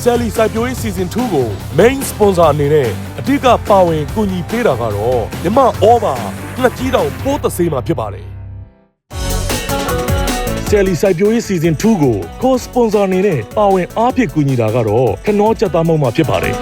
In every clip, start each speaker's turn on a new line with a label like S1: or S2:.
S1: Sally စိုက်ပျိုးရေး Season 2 ကို Main Sponsor အနေနဲ့အဓိကပါဝင်ကူညီပေးတာကတော့မြမဩဘာငှက်ကြီးတောင်ပိုးသဆေးမှာဖြစ်ပါတယ်Sally စိုက်ပျိုးရေး Season 2 ကို Co-Sponsor အနေနဲ့ပါဝင်အားဖြည့်ကူညီတာကတော့ခနောကြက်သားမုံမှာဖြစ်ပါတယ်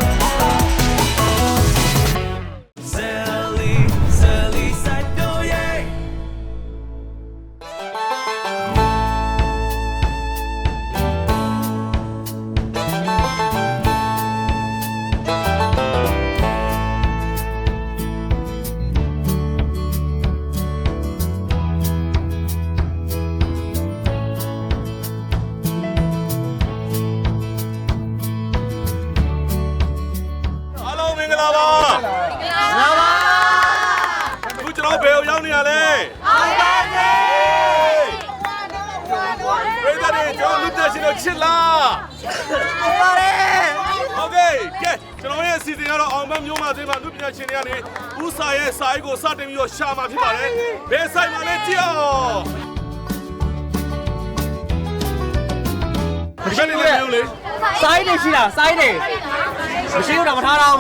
S1: ချစ်လားဟုတ်ပါတယ်โอเคကဲကျွန်တော်ရဲ့အစီအစဉ်ကတော့အောင်မမျိုးမသေးပါလူပညာရှင်တွေကနေဦးစာရဲ့စာအိတ်ကိုစတင်ပြီးတော့ရှာမှာဖြစ်ပါတယ်ဘယ်ဆိုင်မှာလဲကြည့်အောင်မရှိဘူးလေ
S2: စာအိတ်တွေရှိလားစာအိတ်တွေမရှိဘူးတော့မထားတော့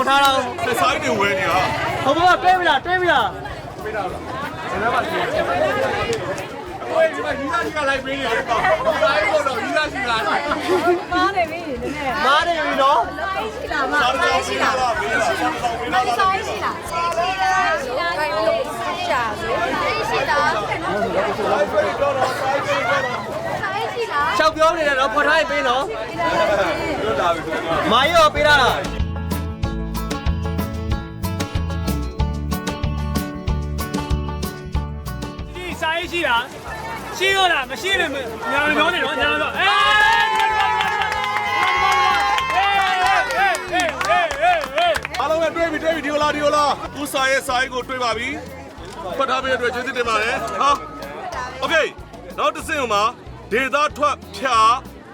S1: စာအိတ်တွေဝယ်နေတာ
S2: ဟိုဘကတွဲပြီလားပေးတာလား
S1: ဝေးဒီမှာဟီလာကြီးကလိုက်ပေးနေတယ်ပေါ့။ဒါကြီးတော့ဟီလာကြီးလာတယ်
S2: ။မားနေပြီနည်းနည်း။မားနေပြီနော်
S3: ။ရှိလားမ။ရှိလား။ရှိလား။
S2: ရှောက်ပြောနေတယ်တော့ဖွက်ထားပေးနော်။မာရောပေးတာလားရှိလားရှိရောလားမရှိနဲ့ညာပြောနေတော့ညာပြော
S1: အားလုံးပဲတွေ့ပြီဒီလိုလားဦးစာရဲ့စာအိတ်ကိုတွေ့ပါပြီဖတ်ထားပေးတဲ့အတွက်ကျေးဇူးတင်ပါတယ်ဟာโอเคနောက်တစ်ဆင့်မှာဒေသထွက်ဖြာ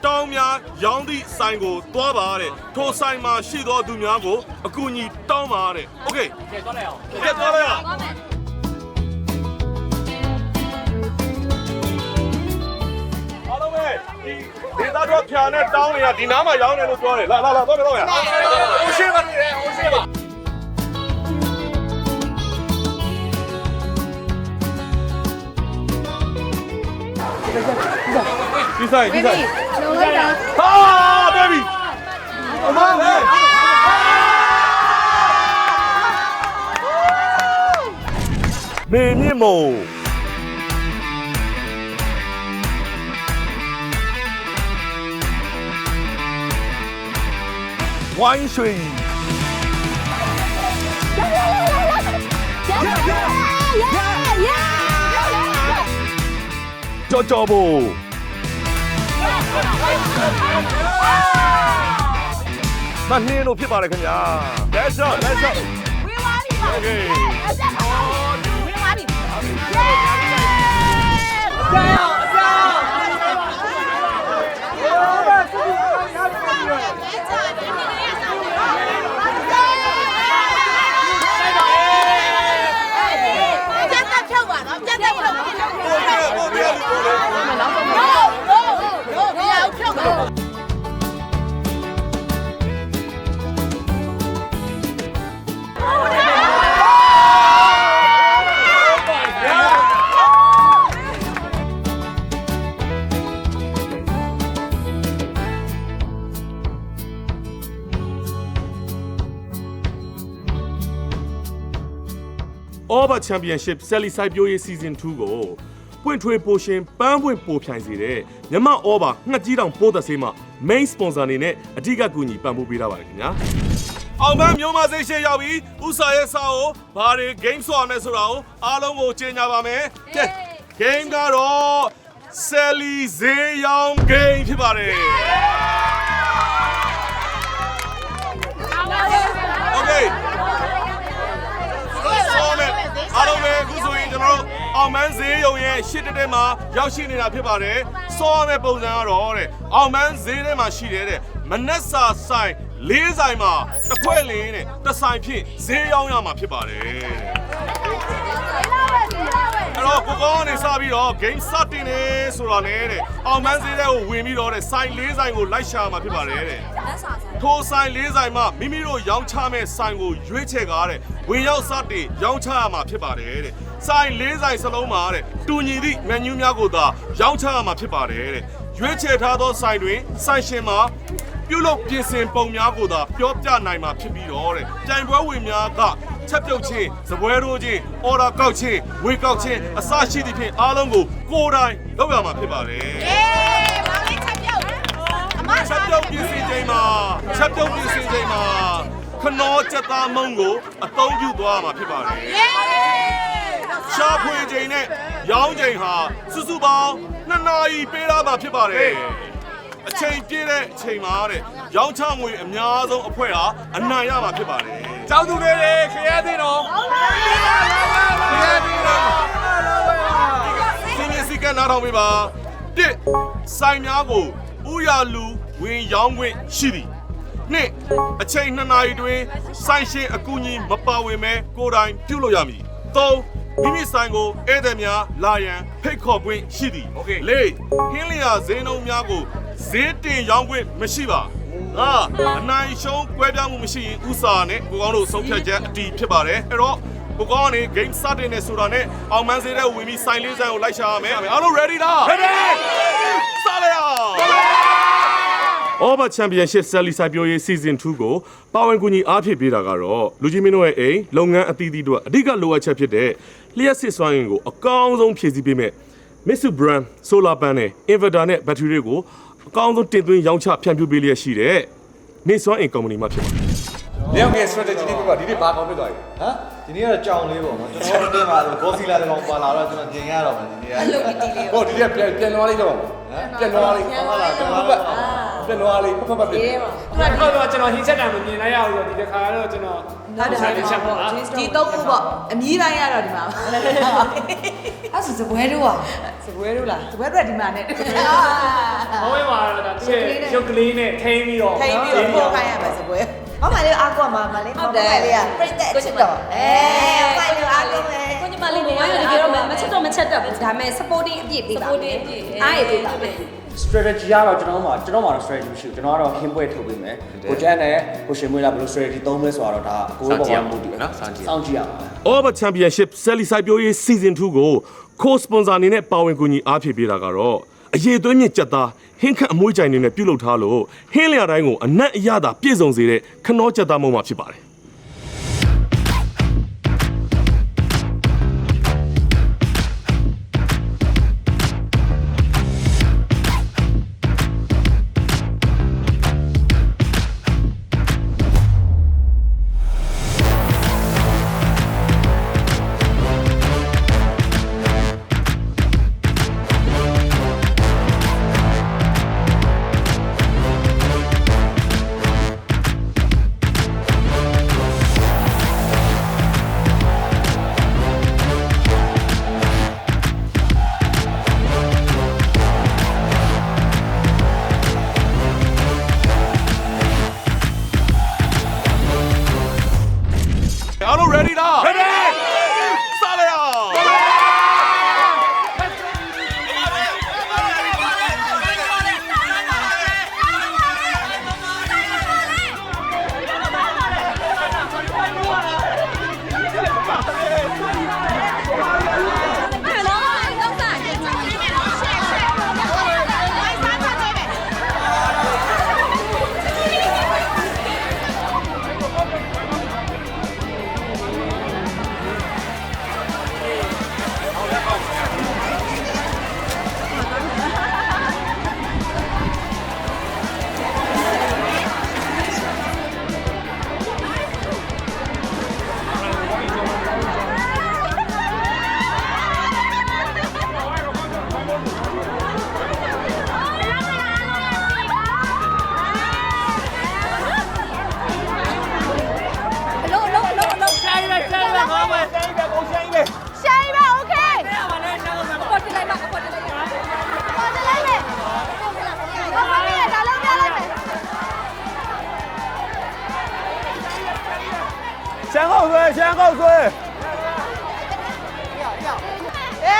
S1: တောင်းများရောင်းသည့်ဆိုင်ကိုတွားပါတဲ့ထိုဆိုင်မှာရှိသောသူများကိုအကူအညီတောင်းပါတဲ့โอเคသွားလိုက်အောင်ဒေသတော့ဖြာနဲ့တောင်းနေတာဒီနားမှာရောင်းနေလို့ပြောတယ်လာသွားမယ်တော့ရဟိုရှိပါနေတယ်ဟိုရှိပါဒီဆိုင်
S3: လုံးလိုက်တာ
S1: ဟာဘေဘီအမလေးမေမြင့်မို့ဝိုင်းရွှေကြော်ဖို့မနှင်းလို့ဖြစ်ပါတယ်ခင်ဗျာ Let's go
S3: ဝေးသွားပြီပါ
S1: Okay
S3: ဝေးသွားပြီ
S1: Over Championship Sally စိုက်ပျိုးရေး Season 2 ကိုပွင့်ထွေးပိုရှင်ပန်းပွင့်ပိုဖြိုင်စေတဲ့မြမ Over ငှက်ကြီးတောင်ပိုးသက်ဆေးမှာ Main Sponsor အနေနဲ့အဓိကကူညီပံ့ပိုးပေးထားပါတယ်ခင်ဗျာအောင်မမျိုးမစိတ်ရှေ့ရောက်ပြီးဥစာရဲ့စာကိုဘာတွေ game ဆိုရမယ်ဆိုတာကိုအားလုံးကိုကြေညာပါမယ်ကဲ game ကတော့ Sally ဈေးရောင်း game ဖြစ်ပါတယ် Okayအားလုံးပဲအခုဆိုရင်ကျွန်တော်တို့အောင်မန်းဈေးရုံရဲ့ရှစ်တက်မှာရောက်ရှိနေတာဖြစ်ပါတယ်စောရမယ့်ပုံစံကတော့တဲ့အောင်မန်းဈေးထဲမှာရှိတယ်တဲ့မနက်စာဆိုင်၄ဆိုင်မှာတစ်ခွက်လင်းတဲ့တစ်ဆိုင်ဖြင့်ဈေးရောင်းရမှာဖြစ်ပါတယ် တော့ကိုကောင်းနေစပြီးတော့ game စတင်နေဆိုတာနဲ့တဲ့အောင်မန်းစေးတဲ့ကိုဝင်ပြီးတော့တဲ့ဆိုင်၄ဆိုင်ကိုလိုက်ရှာမှာဖြစ်ပါတယ်တဲ့ထိုဆိုင်၄ဆိုင်မှာမိမိတို့ရောင်းချမဲ့ဆိုင်ကိုရွေးချယ်ကားတဲ့ဝင်ရောက်စတင်ရောင်းချရမှာဖြစ်ပါတယ်တဲ့ဆိုင်၄ဆိုင်စလုံးမှာတဲ့တူညီသည့်မန်နျူးများကိုသာရောင်းချရမှာဖြစ်ပါတယ်တဲ့ရွေးချယ်ထားသောဆိုင်တွင်ဆိုင်ရှင်မှာပြုလုပ်ပြင်ဆင်ပုံများကိုသာပြောပြနိုင်မှာဖြစ်ပြီးတော့တဲ့ပြိုင်ပွဲဝင်များကချက်ပြုတ်ချင်းစပွဲထိုးချင်းအော်ဒါကောက်ချင်းဝေကောက်ချင်းအစရှိသဖြင့်အားလုံးကိုကိုယ်တိုင်လုပ်ရမှာဖြစ်ပါတယ်
S4: မောင်လေးချက်ပြုတ်အမ
S1: ချက်ပြုတ်ပြင်ဆင်ချိန်မှာခနောစက်သားမုံကိုအသုံးပြုသွားမှာဖြစ်ပါတယ်ရှာဖွေချိန်နဲ့ရောင်းချိန်ဟာစုစုပေါင်း2 နာရီပေးရမှာဖြစ်ပါတယ်အချိန်ပြည့်တဲ့အချိန်မှာတဲ့ရောင်းချငွေအများဆုံးအဖွဲ့ဟာအနိုင်ရမှာဖြစ်ပါတယ်
S2: ကျောင်းသူတွေခရသည်တော်ခရသည်တော်
S1: စင်းရင်စီကနားထောင်ပေးပါတစ်ဆိုင်များကိုဥရလူဝင်ရောင်းခွင့်ရှိသည်နှစ်အချိန်2 နာရီတွင်ဆိုင်ရှင်အကူအညီမပါဝင်မဲကိုယ်တိုင်ပြုလုပ်ရမည်သုံးမိမိဆိုင်ကိုဧည့်သည်များလာရန်ဖိတ်ခေါ်ခွင့်ရှိသည်လေးဟင်းလျာဈေးနှုန်းများကိုဈေးတင်ရောင်းခွင့်မရှိပါအနိုင်ရှုံးကွဲပြားမှုမရှိရင်ဥစားနဲ့ကိုကောင်းတို့ဆုံးဖြတ်ချက်အတီးဖြစ်ပါတယ်အဲ့တော့ကိုကောင်းကနေ game စတင်နေဆိုတာနဲ့အောင်မန်းစေးတဲ့ဝင်ပြီးဆိုင်လေးဆိုင်ကိုလိုက်ရှာရမယ်အားလုံး ready လား ready စရအောင် Over Championship ဆယ်လီစိုက်ပျိုးရေး Season 2ကိုပါဝင်ကူညီအားဖြည့်ပေးတာကတော့လူကြီးမင်းတို့ရဲ့အိမ်လုပ်ငန်းအသီးသီးတို့အဓိကလိုအပ်ချက်ဖြစ်တဲ့လျှက်စစ်စွမ်းအင်ကိုအကောင်းဆုံးဖြည့်ဆည်းပေးမဲ့ Mitsu Brand Solar Panel Inverter နဲ့ Battery တွေကိုအကောင်းဆုံးတင်သွင်းရောင်းချဖြန့်ဖြူးပေးလျက်ရှိတဲ့နေစွမ်းအင်ကုမ္ပဏီမှဖြစ်ပါတယ်
S5: လျောက်ငယ် strategy လေးပြပါဒီနေ့ဘာကောင်းဖြစ်သွားပြီဟမ်ဒီနေ့ကတော့ကြောင်လေးပေါ့နော်ကျွန်တော်တို့တင်ပါလို့ဂိုစီလာတကောင်ပါလာတော့ကျွန်တော်ပြင်ရတော့မယ်ဒီနေ့အဲ့လိုတီတီလေးဟုတ်ဒီနေ့ပြန်လွားလေးတော့ဟမ်ပြန်လွားလေးဟုတ်လားပြန်လွားလေးဖတ်ပြ
S2: သူကတော့ကျွန်တော်ဟင်းချက်တာမမြင်လိုက်ရဘူးဒီတစ်ခါတော့ကျွန်တော်
S4: ဟုတ်တယ်ချက်ပေါ့ဒီတော့ခုပေါ့အမြည်တိုင်းရတော့ဒီမှာအဲ့ဆိုစပွဲတို့อ่ะစပွဲတို့လားစပွဲတို့ကဒီမှာနဲ့
S2: ဟောဝဲမှာတော့သူ့ရဲ့ရုပ်ကလေးနဲ့ထိန်းပြီးတော့
S4: ပို့ခိုင်းရမှာစပွဲဟောမလေးအားကိုမမလေးမမလေးကပြိတ်တဲ့အချစ်တော်ဖိုင်လို့အားလုံးပဲကိုညီမလေးနေရတကယ်တော့မချက်တော့မချက်တော့ဘူးဒါပေမဲ့ supporting အပြည့်ပေးပါအားရပေးပါမယ်
S6: strategy ကတော့ကျွန်တော်မှာတော့ strategy မရှိဘူးကျွန်တော်ကတော့ဟင်းပွဲထုတ်ပေးမယ်ကိုကျန်းနဲ့ကိုရှင်မွေးလာဘယ်လို strategy သုံးမလဲဆိုတော့ဒါအကိုပေါ်မှာမူတည်နော်စောင့်ကြည့်ရပါမယ်
S1: Over Championship ဆယ်လီစိုက်ပျိုးရေး Season 2ကို co-sponsor အနေနဲ့ပါဝင်ကူညီအားဖြည့်ပေးတာကတော့အရေးသွေးမြင့်ကြက်သားဟင်းခန့်အမွှေးကြိုင်တွေနဲ့ပြုလုပ်ထားလို့ဟင်းလျာတိုင်းကိုအနက်အရသာပြည့်စုံစေတဲ့ခနောကြက်သားမုံမှာဖြစ်ပါတယ်အားလုံး ready လား ready စရအောင်
S5: 先后追
S4: 哎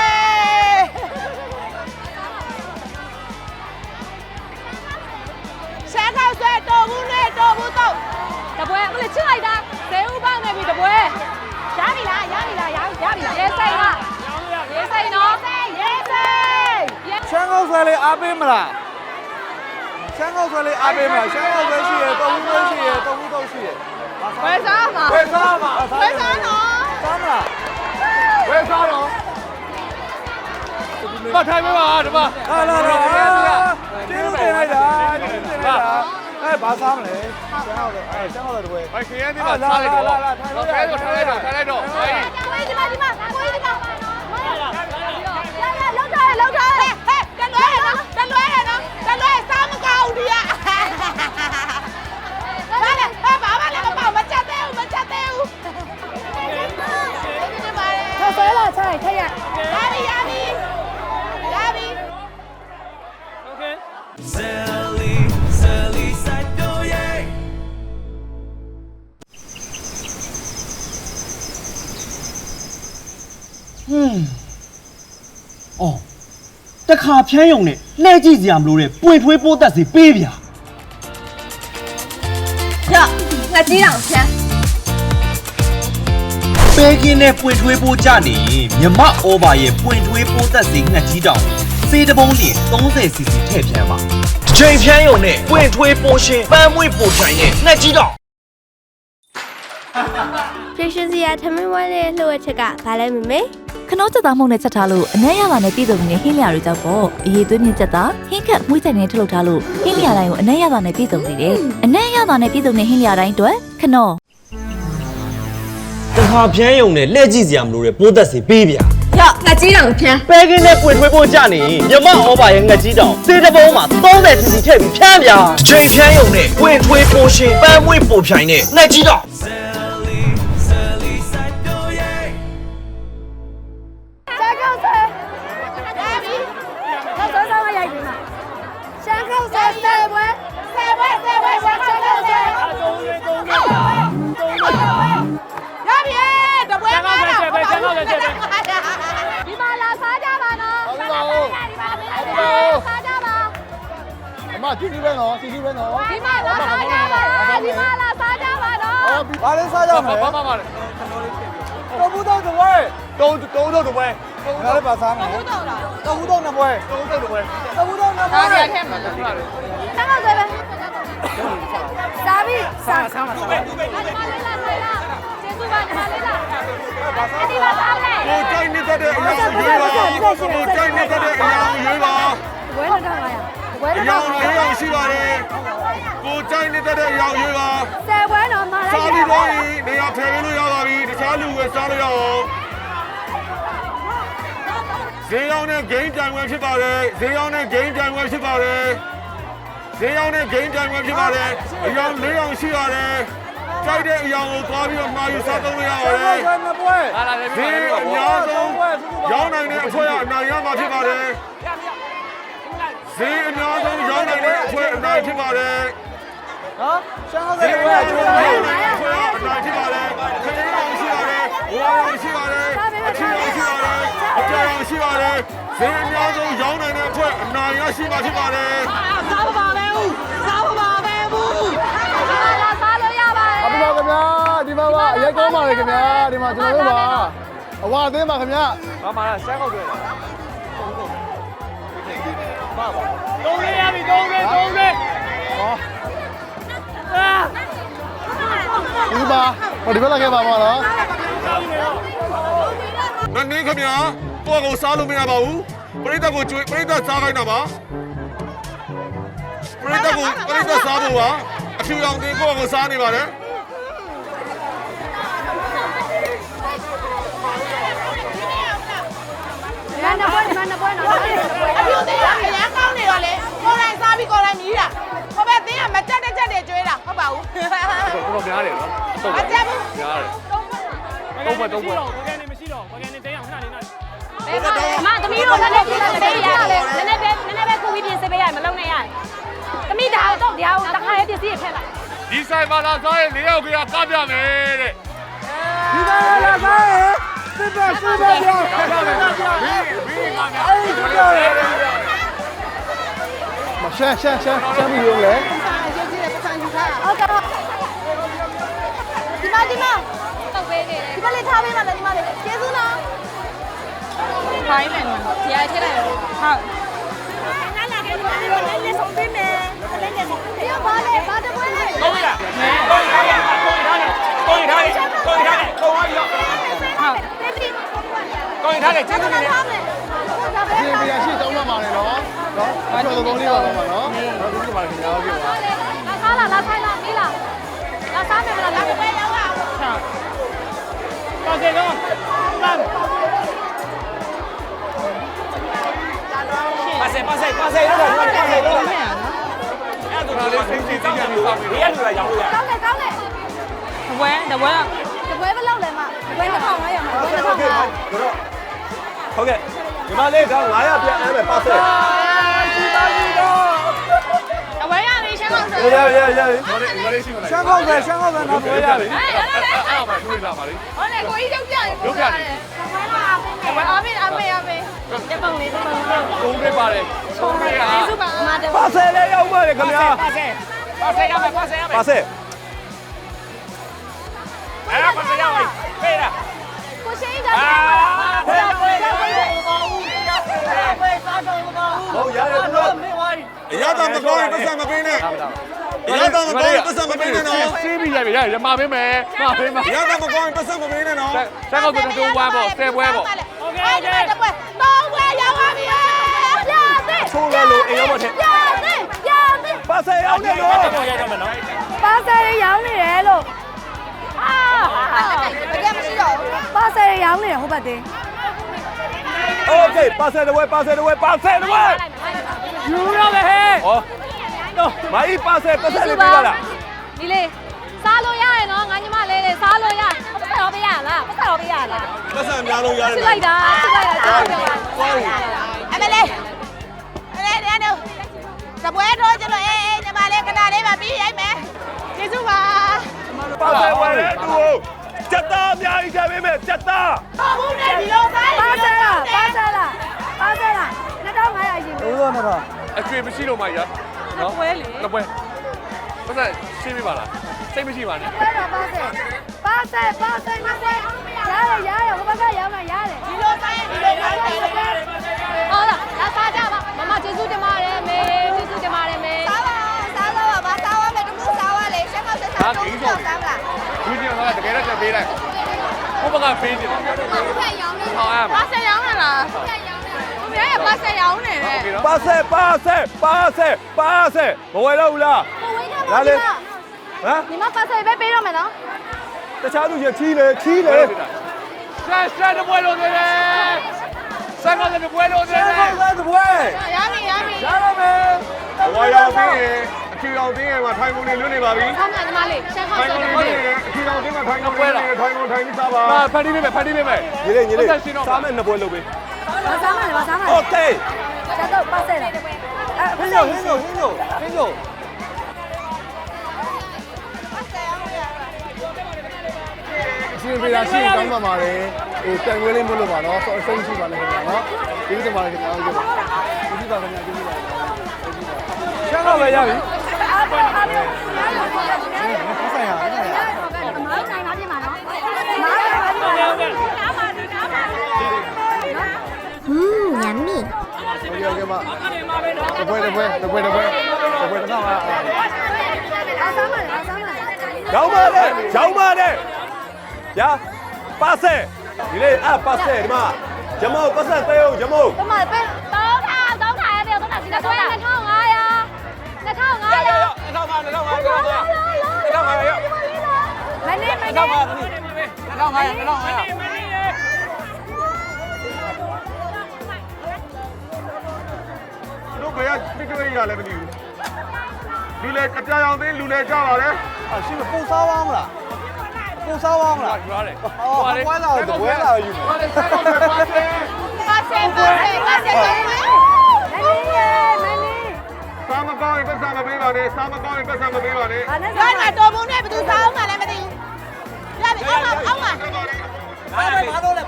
S5: ဆွဲလေးအားပေးမလားရှမ်းကောက်ဆွဲလေးအားပေးမလားရှမ်းကောက်ဆွဲရှိရတုံးဆွဲရှိရတုံးမှုတော့ရှိရဝယ်စားမှာဝယ်စားမှာဝယ်စားနော်စားမလားဝယ်စားတော့မထိုင်မပါဒီမှာလာလာလာကျေးဇူးတင်လိုက်တာကျေးဇူးတင်လိုက်တာဘာစားမလဲရှမ်းကောက်လေရှမ်းကောက်လေတပွဲဘိုင်ခရဲနေမှာစားလိုက်တော့လာထိုင်လို့ရတယ်ထိုင်လိုက်တော့ဟေး
S4: ဒီမှာကိုကြီးဒီမှာလောက်ထားဟဲ့တလွဲရနော်စားမကောင်းဒီကဘာလဲဘာလဲမချက်သေးဘူးဆက်ဆဲလာဆိုင်ထက်ရရပြီ
S2: โอเค
S7: Sally side door yeah
S8: အော်တခါဖြန်းယုံနဲ့လှည့်ကြည့်စရာမလိုတဲ့ပွင့်ထွေးပိုးသက်စီပေးဗျာ
S4: ရငါကြီးတောင်ချမ်း
S8: ပဲကင်းနဲ့ပွင့်ထွေးပိုးကြနေရင်မြမဩဘာရဲ့ပွင့်ထွေးပိုးသက်စီငှက်ကြီးတောင်စေးတပုံးလျင် 30cc ထည့်ဖြန်းပါတစ်ချိန်ဖြန်းယုံနဲ့ပွင့်ထွေးပိုးရှင်ပန်းမွေးပိုထိုင်နဲ့ငှက်ကြီးတောင်
S9: ပြေရှင်စီရထမင်းဝိုင်းလေးလှုပ်ရချက်ကဘာလဲမမေ
S10: ခနောချက်သားမှုန့်နဲ့ချက်ထားလို့အနက်ရတာနဲ့ပြည်စုံနေတဲ့ဟင်းလျာတွေကြောက်ပေါ့အရေးသွေးမြင့်ချက်သားဟင်းခက်မှုချက်နဲ့ထုတ်လုပ်ထားလို့ဟင်းလျာတိုင်းကိုအနက်ရတာနဲ့ပြည်စုံနေတယ်အနက်ရတာနဲ့ပြည်စုံတဲ့ဟင်းလျာတိုင်းအတွက်ခနော
S8: တခါဖြန်းယုံနဲ့လှည့်ကြည့်စရာမလိုတဲ့ပိုးသက်စီပေးဗျာ
S4: ရငါကြီးတောင်ချမ်း
S8: ပဲကင်းနဲ့ပွင့်ထွေးပိုးကြနေရင်မြမဩဘာရဲ့ငှက်ကြီးတောင်စေးတပုံးမှာ 30cc ထည့်ပြီးဖြန်းဗျာတစ်ချိန်ဖြန်းယုံနဲ့ပွင့်ထွေးပိုးရှင်ပန်းမွေးပိုဖြိုင်နဲ့ငှက်ကြီးတောင်
S7: Sally side door yeah
S4: ရှမ်းကောက်ဆဲရပြီဆောင်းရိုက်ပြီမှာရှမ်းကောက်ဆဲဆဲပွဲရှမ်းကောက်ဆဲရပြီတပွဲမှာဒီမှာလာစားကြပါနော်ဒီမှာစားကြပါ
S5: အမစီစီပဲနော်စီစီပဲနော်
S4: ဒီမှာလာစားကြပါဒီမှာလာစားကြပါနော်
S5: ဘာလဲစားကြမလဲဘာလဲတုံးဘူးတော့တပွဲတုံးတော့တပွဲငါလည်းပါစားမယ်တုံးဘူးတော့နှစ်ပွဲတုံးတော့တပွဲတုံးဘူးတော့နှစ်ပွဲအားရခဲ့မှာတူလာတယ်
S4: ရှမ်းကောက်ဆဲပဲစားပြီစားပါကျေးဇူးပါညီမလေးလားဒီမှာစားမယ်
S3: ကိုကြိုက်နေတဲ့အရာကိုရွေးပါကိုကြိုက်နေတဲ့အရာကိုရွေးပါ
S4: ဝဲတော့လာရဝဲ
S3: အ
S4: တော့
S3: ရာရွေးအောင်ရှိပါတယ်ကိုကြိုက်နေတဲ့အရာကိုရွေးပါ
S4: ဆယ်ပွဲတော့မှာလိုက်
S3: စားပြီးတော့နေရာထည့်လို့ရပါပြီတခြားလူတွေစားလို့ရအောင်ဈေးရောက်တဲ့ဂိမ်းတိုင်ဝဲဖြစ်ပါတယ်ဈေးရောက်တဲ့ဂိမ်းတိုင်ဝဲဖြစ်ပါတယ်ဈေးရောက်တဲ့ဂိမ်းတိုင်ဝဲဖြစ်ပါတယ်အရာ၄အောင်ရှိပါတယ်ကြိုက်တဲ့အရာကိုသွားပြီးတော့မှာယူစားသုံးလို့ရပါတယ်
S5: နှစ်ပွဲ
S3: ဒီအများဆုံးရောင်းနိုင်တဲ့အဖွဲ့ကအနိုင်ရမှာဖြစ်ပါတယ်ဈေးအများဆုံးရောင်းနိုင်တဲ့အဖွဲ့အနိုင်ဖြစ်ပါတယ်
S5: နော်ရှမ်းကောက်
S3: ဈေး
S5: လေ
S3: အ
S5: ပွဲ
S3: များ
S5: ကျွ
S3: ဆုံး
S5: န်
S3: ရော
S5: တော်
S3: င်းနိုင်တဲ့အဖွဲ့ကအနိုင်ဖြစ်ပါတယ်ခရီးအောင်ရှိပါတယ်ဝါအောင်ရှိပါတယ်အချီအောင်ရှိပါတယ်အကြောင်ရှိပါတယ်ဈေးအများဆုံးရောင်းနိုင်တဲ့အဖွဲ့အနိုင်ရရှိမှာဖြစ်ပါတယ်
S4: စားပါပဲဦးစားပါပဲဘူးဒီမှာလာစားလို့ရပါတယ်
S5: အပူပါခင်ဗျာဒီမှာပါအရိုက်ကောင်းပါလေခင်ဗျာဒီမှာကျွန်တော်တို့ပါအဝအသင်းပါခင်ဗျာဘာမှလဲရှမ်းကောက်တွေ
S2: သုံးလေးရပြီသုံးလေး
S5: ဟောဒီပါဟိုဒီဘက်လာခဲ့ပါမလား
S3: နန်းနေခင်ဗျာကိုယ့်ကိုစားလို့မရပါဘူးပရိသတ်ကိုကျွေးပရိသတ်စားခိုင်းတာပါပရိသတ်စားဖို့ပါအဖြူရောင်တင်ကိုယ့်ကိုစားနေပါတယ်
S4: မန်နပွဲနော်အပြူသေးတာအရန်ကောင်းနေတော့လေကိုယ်တိုင်စားပြီးကိုယ်တိုင်မြည်တာဟိုဘက်သင်းကမကြက်တဲ့ချက်တွေကျွေးတာဟုတ်ပါဘူး
S5: တော်များတယ်နော်
S4: မကြက်ဘူး
S5: များတယ်
S2: သုံးပွဲဘာကနေမရှိတော့ဘာကနေတင်းအောင်ခဏလေးနား
S4: မသမီးတို့လည်းပြင်စေးရတယ်နည်းနည်းပဲခုပြီးပြင်စေးပေးရမလုံးနဲ့ရတယ်သမီးဒါတော့တရားကိုတစ်ခါရေးပစ္စည်းထည့်လိုက်
S3: ဒီဆိုင်မှာလာစားရင်၄ယောက်ကကားပြမယ်တဲ့
S5: ဒီကနေ့လာစားရင်စစ်ပြပြောဘီကားများအေးပြောရဲမရှမ်းပြီးရုံးလေ
S4: ဒီမှာတောက်ပေးနေတယ်ဒီမလေးထားပေးပါလားဒီမလေးကျေးဇူးနော်ခိုင်းမယ်နော်ဒီအားထည့်လိုက်ရောဟုတ် လေးဆုံးပေးမယ်လေးလေးဆုံးပေးရပါလေဘာတပွဲလဲ
S2: ကောင်းရလားကောင်းထားတယ်ကောင်းထားတယ်ကောင်းထားတယ်ကောင်းသွားပြီတော့ကောင်းထားတယ်ကျေးဇူးတင်တယ်
S3: ရှင်ပြရရှိတောင်းမှမှာလေနော်နော်ကျော်သုံးလေးပါတော့မှာနော်ဟုတ်ကဲ့ပါခင်ဗျာဟုတ်ကဲ့ပါ
S4: လာစားလားလာထိုင်လားမေးလားလာစားမယ်မလားလာပဲရောက်အောင်
S2: ပါစေတော့ပါစေတော့ပါစေတော့အဲ့ဒါလေးစိတ်ကြည့်ကြည့်နေပါပြီဒီရလူလာရောက်လို့ရ
S4: ကောင်းတယ်တပွဲဘယ်လောက်လဲမတပွဲ1500မှာတပွဲ1500
S3: ဟုတ်ကဲ့ဒီမှာလေးတော့900ပြန်အဲ့ပဲပါစေ
S4: တပွဲရပြီရှမ်းကောင်းစ
S3: ရရရှမ်းကောင်းပဲတော့ပြောရပြီအဲ့မှာတွေ့လာပါလိမ့်
S4: ဟုတ်တယ်ကိုကြီးကြောက်ကြရင်ဟုတ်တယ်တပွဲအမေတပုံလေး
S3: ကုန်းပြပါတယ်ဆုံးရ
S4: ကျေးဇူးပါအမတ
S3: ပါစေလေးရောက်ပါလေခင်ဗျာ
S2: ပါစေရမယ်ပါစေရမယ်
S3: ပါစေ
S2: အဲ့ဒါပါစေရမယ်ဖေးလား
S4: ကိုရှိကြတယ်
S3: ဟုတ်ရတယ်သူတို့အရသာမကောင်းရင်ပတ်စံမပေးနဲ့အရသာမကောင်းရင်ပတ်စံမပေးနဲ့နော်
S5: စီးပြီးရပြီရမှာပေးမယ်မှာပေးမှာ
S3: အရသာမကောင်းရင်ပတ်စံမပေးနဲ့နော်
S5: ဆက်ကောက်တော့တိုးဝမ်းပေါ့ဆယ်ပွဲပေါ့
S2: โอเค
S4: တပွဲတော့ပွဲရောက်ပါပြီပြတဲ့
S3: ချိုးလဲလို့အိမ်ရောက်ပါထက်
S4: ပြတဲ့
S3: ပါစေရောက်နေတော့
S2: တော့ရတော့မယ်နော်
S4: ပါဆယ်ရောင်းနေတယ်လို့တကယ်မရှိတော့ပါဆယ်ရောင်းနေတယ်ဟုတ်ပါသေး
S3: โอเคပါစေတော့ပါစေတော့ပါစေတော့
S2: ယူတော့ပဲဟဲ့
S3: ဟောတော့မိုင်းပါစေပတ်စံလေးပေးပါလား
S4: ဒီလေးစားလို့ရရဲ့နော်ငါညီမလေးလေးစားလို့ရပတ်စံတော့ပေးရလားပတ်စံတော့ပေးရလား
S3: ပတ်စံများလို့ရတယ်
S4: စစ်လိုက်တာကျေးဇူးတင်ပါအမေလေးတဲ့နော်တပွဲတော့ကျလို့အေးညီမလေးကနာလေးပါပြီးရိုက်မယ်ကျေးဇူးပါ
S3: ပါစေဝယ်တဲ့သူကိုစက်သားအများကြီးခဲ့ပေးမယ်စက်သား
S4: ဟုတ်ဘူးလေဒီလိုဆိုင်ပါဆယ်လား2500ရှင်ဘူး
S5: အကျွေမရှိလို့မှရနော်ပွဲလေနှစ်ပွဲပတ်သက်ရှင်းပြပါလားစိတ်မရှိပါနဲ့
S4: အဲ့တော့ပါဆယ်မဆယ်ရတယ်ဟိုဘက်ကရောက်မှရတယ်ဒီလိုဆိုင်ဒီလိုဆိုင်ဟုတ်လားလာစားကြပါမမကျေးဇူးတင်ပါတယ်မေကျေးဇူးတင်ပါတယ်မေစားပါမစားဝမယ်တခုစားဝလေရှက်မောက်ဆက်စားတော့ကြောက်စားလား
S5: ဒီနေ့ကတကယ်တော့ချက်ပေးလိုက်ဘုဘကပေးနေတယ်
S4: ဟုတ်ကဲ့ရောင်းနေ
S5: ဟောအဲ့မှာ
S4: ပါဆယ်ရောင်းနေလားဟုတ်ကဲ့ရောင်းနေဘယ်ပါဆယ်ရောင်းနေလဲ
S3: ပါစေမဝယ်တော့ဘူးလား
S4: လာလေဟ
S3: ဟမ်
S4: ဒီမှာပါဆယ်ပဲပေးရမယ်နော်
S3: တခြားသူချီးလေ
S5: ဆက်တဲ့ပွဲလို့နေတယ်ဆက်ကောက်တဲ့ပွဲလို့နေတယ်
S3: သပွဲ
S4: ရပြီ
S3: ရတော့မယ်ဘဝရောက်ပြီးရင်အချီတော်တင်းရဲ့မှာထိုင်ကုန်နေလွတ်နေပါပြီ
S4: ဆောင်းညီမလေးရှက်ကောက်
S3: ထိုင်
S4: ဆက်
S3: ကုန်
S4: တယ်
S3: နေအချီတော်တင်းမှာထိုင်ကုန်ပွဲလားထိုင်ကုန်ထိုင်ပြီးစားပါ
S5: ဟာဖန်တီးပေးမယ်
S3: ညီလေးစားမယ်နှစ်ပွဲလုပ်ပေး
S4: ဘာစားမလဲ
S3: โอเค
S4: ဆက်တော့ပါဆယ်လား
S3: ဟင်းညို
S11: ရှင်ပြရရှိတောင်းပါပါလေဟိုတန်ခွေးလေးမလို့ပါနော်အဆုံးရှိပါနဲ့ခင်ဗျာနော်ဒီလိုပါလေခင်ဗျာဟုတ်ကဲ့ပါဒီလိုပါခင်ဗျာဒီလိုပါ
S3: ရှမ်းတော့ပဲရပြီ
S4: အားပေး
S11: ဆက်ရအောင်
S4: မောင်းနိုင်ပါပြင်ပါနော်မောင်းနိုင်ပါပြင်ပါနားပါနားပါ
S11: โ
S9: yummy
S11: อเคပါတပွဲတစ်ခါပါ
S4: အားစားမလဲ
S3: ရောင်းပါတယ်ရပါစေဒီလေးပါစေဒီမှာဂျမိုးပတ်စံသေးအောင်ဂျမိုး
S4: ဒီမှာပဲတော့ခါရတယ်တော့စီတာတော့2500မနေ့
S3: တို့ဘယ်ကပြည့်ကြရလဲမသိဘူးလူလေအပြာရောင်သိလူလေကြပါလေ
S11: အရှင်ပုံစားပါမလားပုံစားပါမလား
S5: ယူရတယ်
S11: ဟောပွဲလာတော့ပွဲလာယူမယ်
S4: ပါစေ
S3: စားမကောင်းရင်ပတ်စံမပေးပါနဲ့စားမကောင်းရင်ပတ်စံမပေးပါနဲ့
S4: ဘာနဲ့တော်ပုံနဲ့ဘယ်သူစားအောင်မလဲမသိဘူးရပြီအောက်မှာ
S2: ဘာလို့လဲ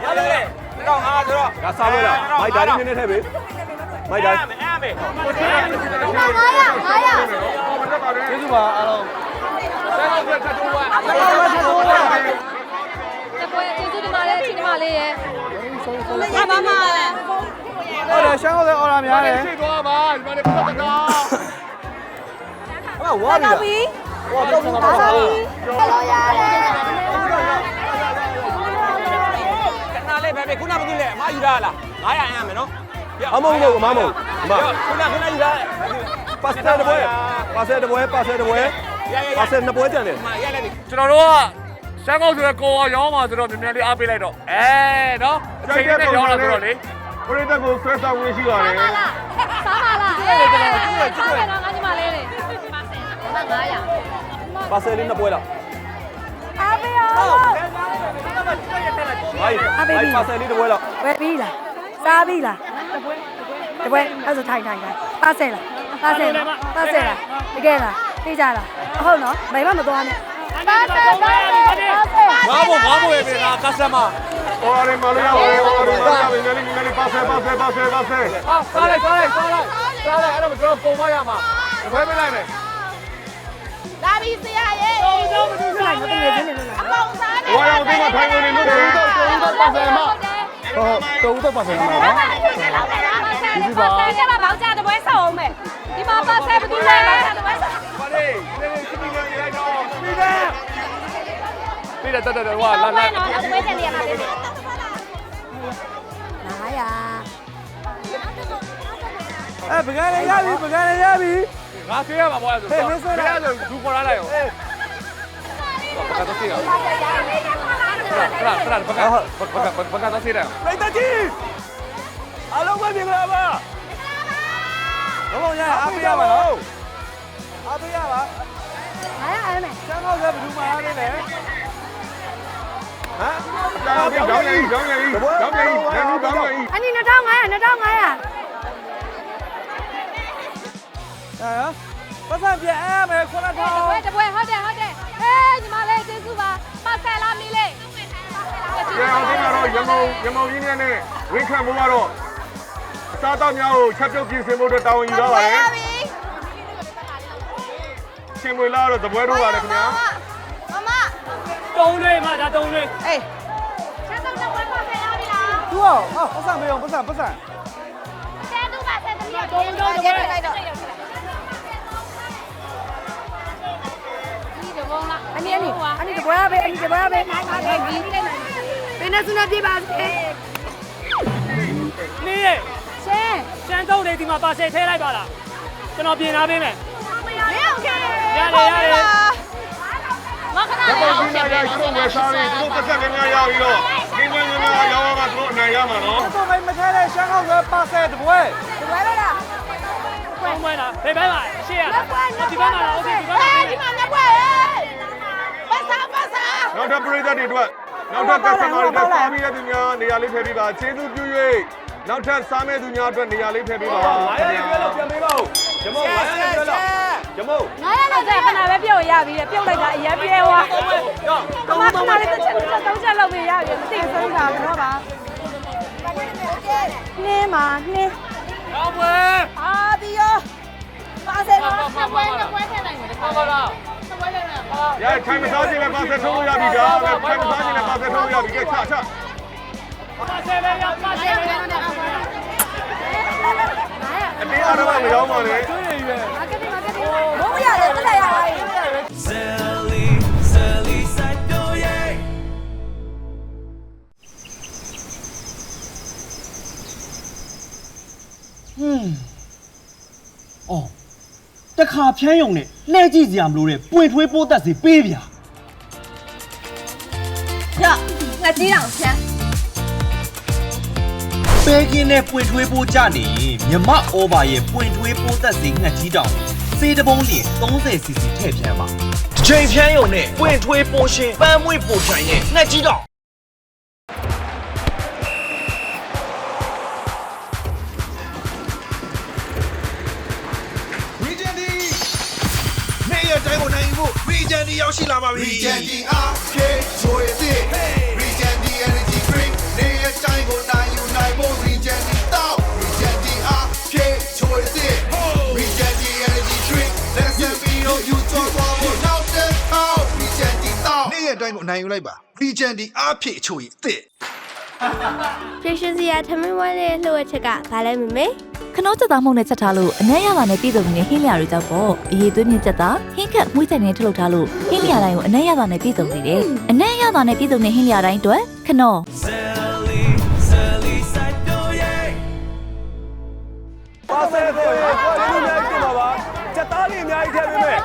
S2: ရတယ်လေတော့ဟာဆိုတော့
S3: ဒါစားလို့လားမိုက်ဒါလေးနည်းနည်းထည့်ပေးမိုက်ဒါ
S2: အဲ့မယ်
S4: 900
S11: ကျေးဇူးပါအားလုံး
S5: ဆက်ကောက်တဲ့ထပ်တိုးဝမ်း
S4: တပွဲကျေးဇူးတင်ပါတယ်အချင်းညီမလေးရဲ့ဘာမှမလဲ
S11: ဟုတ်တယ်ရှမ်းဟုတ်တယ်အော်ရာများတယ်
S3: ရှိသွားပါဒီမှာနေပတ်သက်တာ
S11: ဟုတ်ဝါပြီဝါတော့ပါပါလို့ရတယ်
S2: ခဏလေးပဲခုနကလေအမယူရလား900ရမ်းမယ်နော်
S11: အမဟုတ်မမဟုတ်မ
S2: ခုနယူရ
S11: ပတ်စတဲ့ဘွဲပတ်စတဲ့ဘွဲပတ်စတဲ့ဘွဲပတ်စတဲ့နှစ်ဘွဲကြတယ်
S2: ရလိုက်ပြီ
S3: ကျွန်တော်တို့ကရှမ်းကောက်ဆိုတဲ့ကိုရောင်းပါဆိုတော့မြန်မြန်လေးအားပေးလိုက်တော့နော်အချိန်နဲ့ရောင်းလာဆိုတော့လေပရိသတ်ကိုဆွဲဆောင်ဝင်ရှိပါတယ်
S4: စားပါလားအေးကျွန်တော်ကျွတ်ကျွတ်ငါညီမလေးလေ900
S11: ပတ်စတဲ့နှစ်ဘွဲလား
S4: အားပေးရော
S11: ဟိုင်းပတ်စတဲ့တစ်ဘွဲလား
S12: ဝယ်ပြီးလားစားပြီးလားတပွဲအဲ့ဆိုထိုင်ပါဆယ်လားပါဆယ်လားတကယ်လားသိကြလားဟုတ်နော်ဘယ်မှမသွားနဲ့ပါဆယ်
S3: ငါဖို့ပဲဗျာကစတမာ
S11: ဟိုရီမလို့ရပါတယ်ဟိုရီစားပြီလည်းလည်းပတ်စတဲ့ပတ်စတဲ့ပတ်စတဲ့ပတ်စတဲ့
S3: စားလိုက်အဲ့တော့ကျွန်တော်ပုံမရမှာဘယ်ပေးလိုက်မယ်
S4: လာပြီဆရာရဲ့
S12: တော့မတူဆိုင်မတူနေနေလို့
S4: အပေါင်းစားနေ
S11: ဟိုရောဒီမှာထိုင်နေလို့တူတော့ပတ်စတဲ့မှာဟုတ်တူတော့ပတ်စတဲ့မှာနော်
S4: ဒီပါဆယ်ကဘောက်ကြတပွဲဆောက်အောင်မယ်ဒီမှာပါဆယ်ဘယ်သူလဲဘောက်ကြတပွဲဆောက်
S3: ပါလေစီမီလေးရိုက်တော့ပြီးတယ်တက်ဝါလာ
S4: နော်တပွဲကျန်နေရမှာလေ
S12: 900
S11: ပကန်းလေးရပြီ
S3: ငါဆွေးရမှာပေါ့ဆိုတော့ဘယ်ရဆိုဒူခေါ်လာလိုက်ရောဘကတော့စီရခဏဘကတော့စီရ
S11: လိုက်တကြီးအားလုံးပဲပြင်လာပါတော့ရအားပေးရပါတော့အားပေးရပါ
S12: 900အဲ့မယ်
S11: ကျန်းတော့လည်းဘယ်သူမှအားနေလဲဟမ်
S3: ကြောင်းလေးလက်နူကောင်းလေး
S12: အနီ2500
S11: ပတ်စံပြဲအဲ့မယ်ခွန်းထောင်း
S4: တပွဲဟုတ်တယ်ဟေးညီမလေးကျေးဇူးပါပါဆယ်လားမီးလေး
S3: ကျေအောင်တင်တော့ရမုံရင်းနဲ့ဝင်းခံဖို့ကတော့စားတော့များကိုချက်ပြုတ်ပြင်ဆင်ဖို့အတွက်တာဝန်ယူတော့ပါတယ်ရှင်မွေလာတော့တပွဲတော့ပါတယ်ခင်ဗျာ
S4: မမ
S2: တုံးလေးမှဒါတုံးလေး
S4: အေးချက်တော့တပွဲပါဆယ်ရပြီလား
S11: သူ့အောင်ပတ်စံမရောပတ်စံ
S4: ဆယ်သူပါဆယ်သမီးတုံးလိုက်တော့ဒီတဘုံလား
S12: အနီတပွဲပဲဒီနေ့စနေပြပါစေ
S2: နေရဲ့
S12: ရှင်း
S2: ရှမ်းတုံးလေးဒီမှာပါဆယ်ထဲလိုက်ပါလားကျွန်တော်ပြင်ထားပေးမယ်
S4: မင်းအောင်ခဲ့
S2: ရတယ်
S4: မခဏ
S3: ဒီ
S4: လေး
S3: ပေါ်
S4: အောင်
S3: ကြီး
S4: ခဲ့
S3: လာရရှိနေစားနေသူပတ်သက်နေများရောက်ပြီးတော့ဒီဝင်နေများရောက်မှာသူအနိုင်ရမှာနော်
S11: တော့မထဲတဲ့ရှမ်းဟောက်ပဲပတ်စတဲ့ဘွဲ
S12: တပွဲပဲလား
S2: ဘယ်မှာလားဘယ်ဘက်မှာရှေ့ရဒီဘက်မှာလားโอเคဒီဘက်မှာ
S4: ဒီမှာလက်ပွဲပါစာ
S3: နောက်ထပ်ပရိသတ်တွေအတွက်နောက်ထပ် customer တွေစားပြီးတဲ့သူများနေရာလေးဖယ်ပေးပါကျေးဇူးပြု၍နောက်ထပ်စားမဲ့သူများအတွက်နေရာလေးဖယ်ပေးပါခင်ဗျာ
S11: ပြန်ပေးပါဦးဂျမုံ900ပြောလောက်ဂျမုံ
S4: 900လောက်ကျခဏပဲပြုတ်ရပြီလေပြုတ်လိုက်တာအရင်ပြဲသွားတော့ခဏလေးတစ်ချက်လောက်ပဲရပြီမသိဆုံးတာတော့ပါနှင်းမှာနှင်း
S2: တော့ပွဲ
S4: အာဒီရောပါစေတော့နှစ်ပွဲထည့်နိုင်တယ်ပါလားနှစ်ပွဲထည့်နိုင်ပါ
S3: ရထိုင်မစားခြင်းလည်းပါဆက်ထုတ်လို့ရပြီကြာထိုင်မစားခြင်းလည်းပါဆက်ထုတ်လို့ရပြီကဲချချ
S2: ပါဆယ်ပဲရပါဆယ်ပဲရ
S3: အတင်းအားတော့မရောက်ပါနဲ့
S2: ကျွေးရည်ပဲ
S4: ဘုံရတယ်တက်ရပါ
S7: Sally Saito yeah
S8: အော်တခါဖြန်းယုံနဲ့လှဲကြည့်စရာမလိုတဲ့ပွင့်ထွေးပိုးသက်စီပေးဗျာ
S4: ရငါကြီးအောင်ဆန်း
S8: ပဲကင်းနဲ့ပွင့်ထွေးပိုးကြနေရင်မြမဩဘာရဲ့ပွင့်ထွေးပိုးသက်စီငှက်ကြီးတောင်စေးတပုံးလျင် 30cc ထည့်ဖြန်းပါတစ်ချိန်ဖြန်းယုံနဲ့ပွင့်ထွေးပိုးရှင်ပန်းမွေးပိုးဖြန်းရဲ့ငှက်ကြီးတောင်
S13: Regendi ရောက်ရှိလာပါပြီ Regendi အားဖြည့်ချိုရတဲ့ Regendi Energy Drink နေရတိုင်းကိုနိုင်ယူနိုင်ဖို့ Regendi တောက် Regendi အားဖြည့်ချိုရတဲ့ Regendi Energy Drink Let's get me on you talk about now that how Regendi တောက်နေရတိုင်းကိုနိုင်ယူလိုက်ပါ Regendi အားဖြည့်ချိုရတဲ့
S9: ပြင်ရှင်စရာထမင်းဝိုင်းလေးလှုပ်ရချက်ကဘာလဲမမေ
S10: ခနောချက်သားမှုန့်နဲ့ချက်ထားလို့အနက်ရတာနဲ့ပြည်စုံနေတဲ့ဟင်းလျာတွေကြောက်ပေါ့အရေးသွေးမြင့်ချက်သားဟင်းခက်မှုချက်နဲ့ထုတ်လုပ်ထားလို့ဟင်းလျာတိုင်းကိုအနက်ရတာနဲ့ပြည်စုံနေတယ်အနက်ရတာနဲ့ပြည်စုံတဲ့ဟင်းလျာတိုင်းအတွက်ခနော
S11: ပါဆယ်ဆိုရင်ကျွန်တော်များကြီးတင်ပါပါချက်သားလေးအများကြီးထည့်ပေးမယ်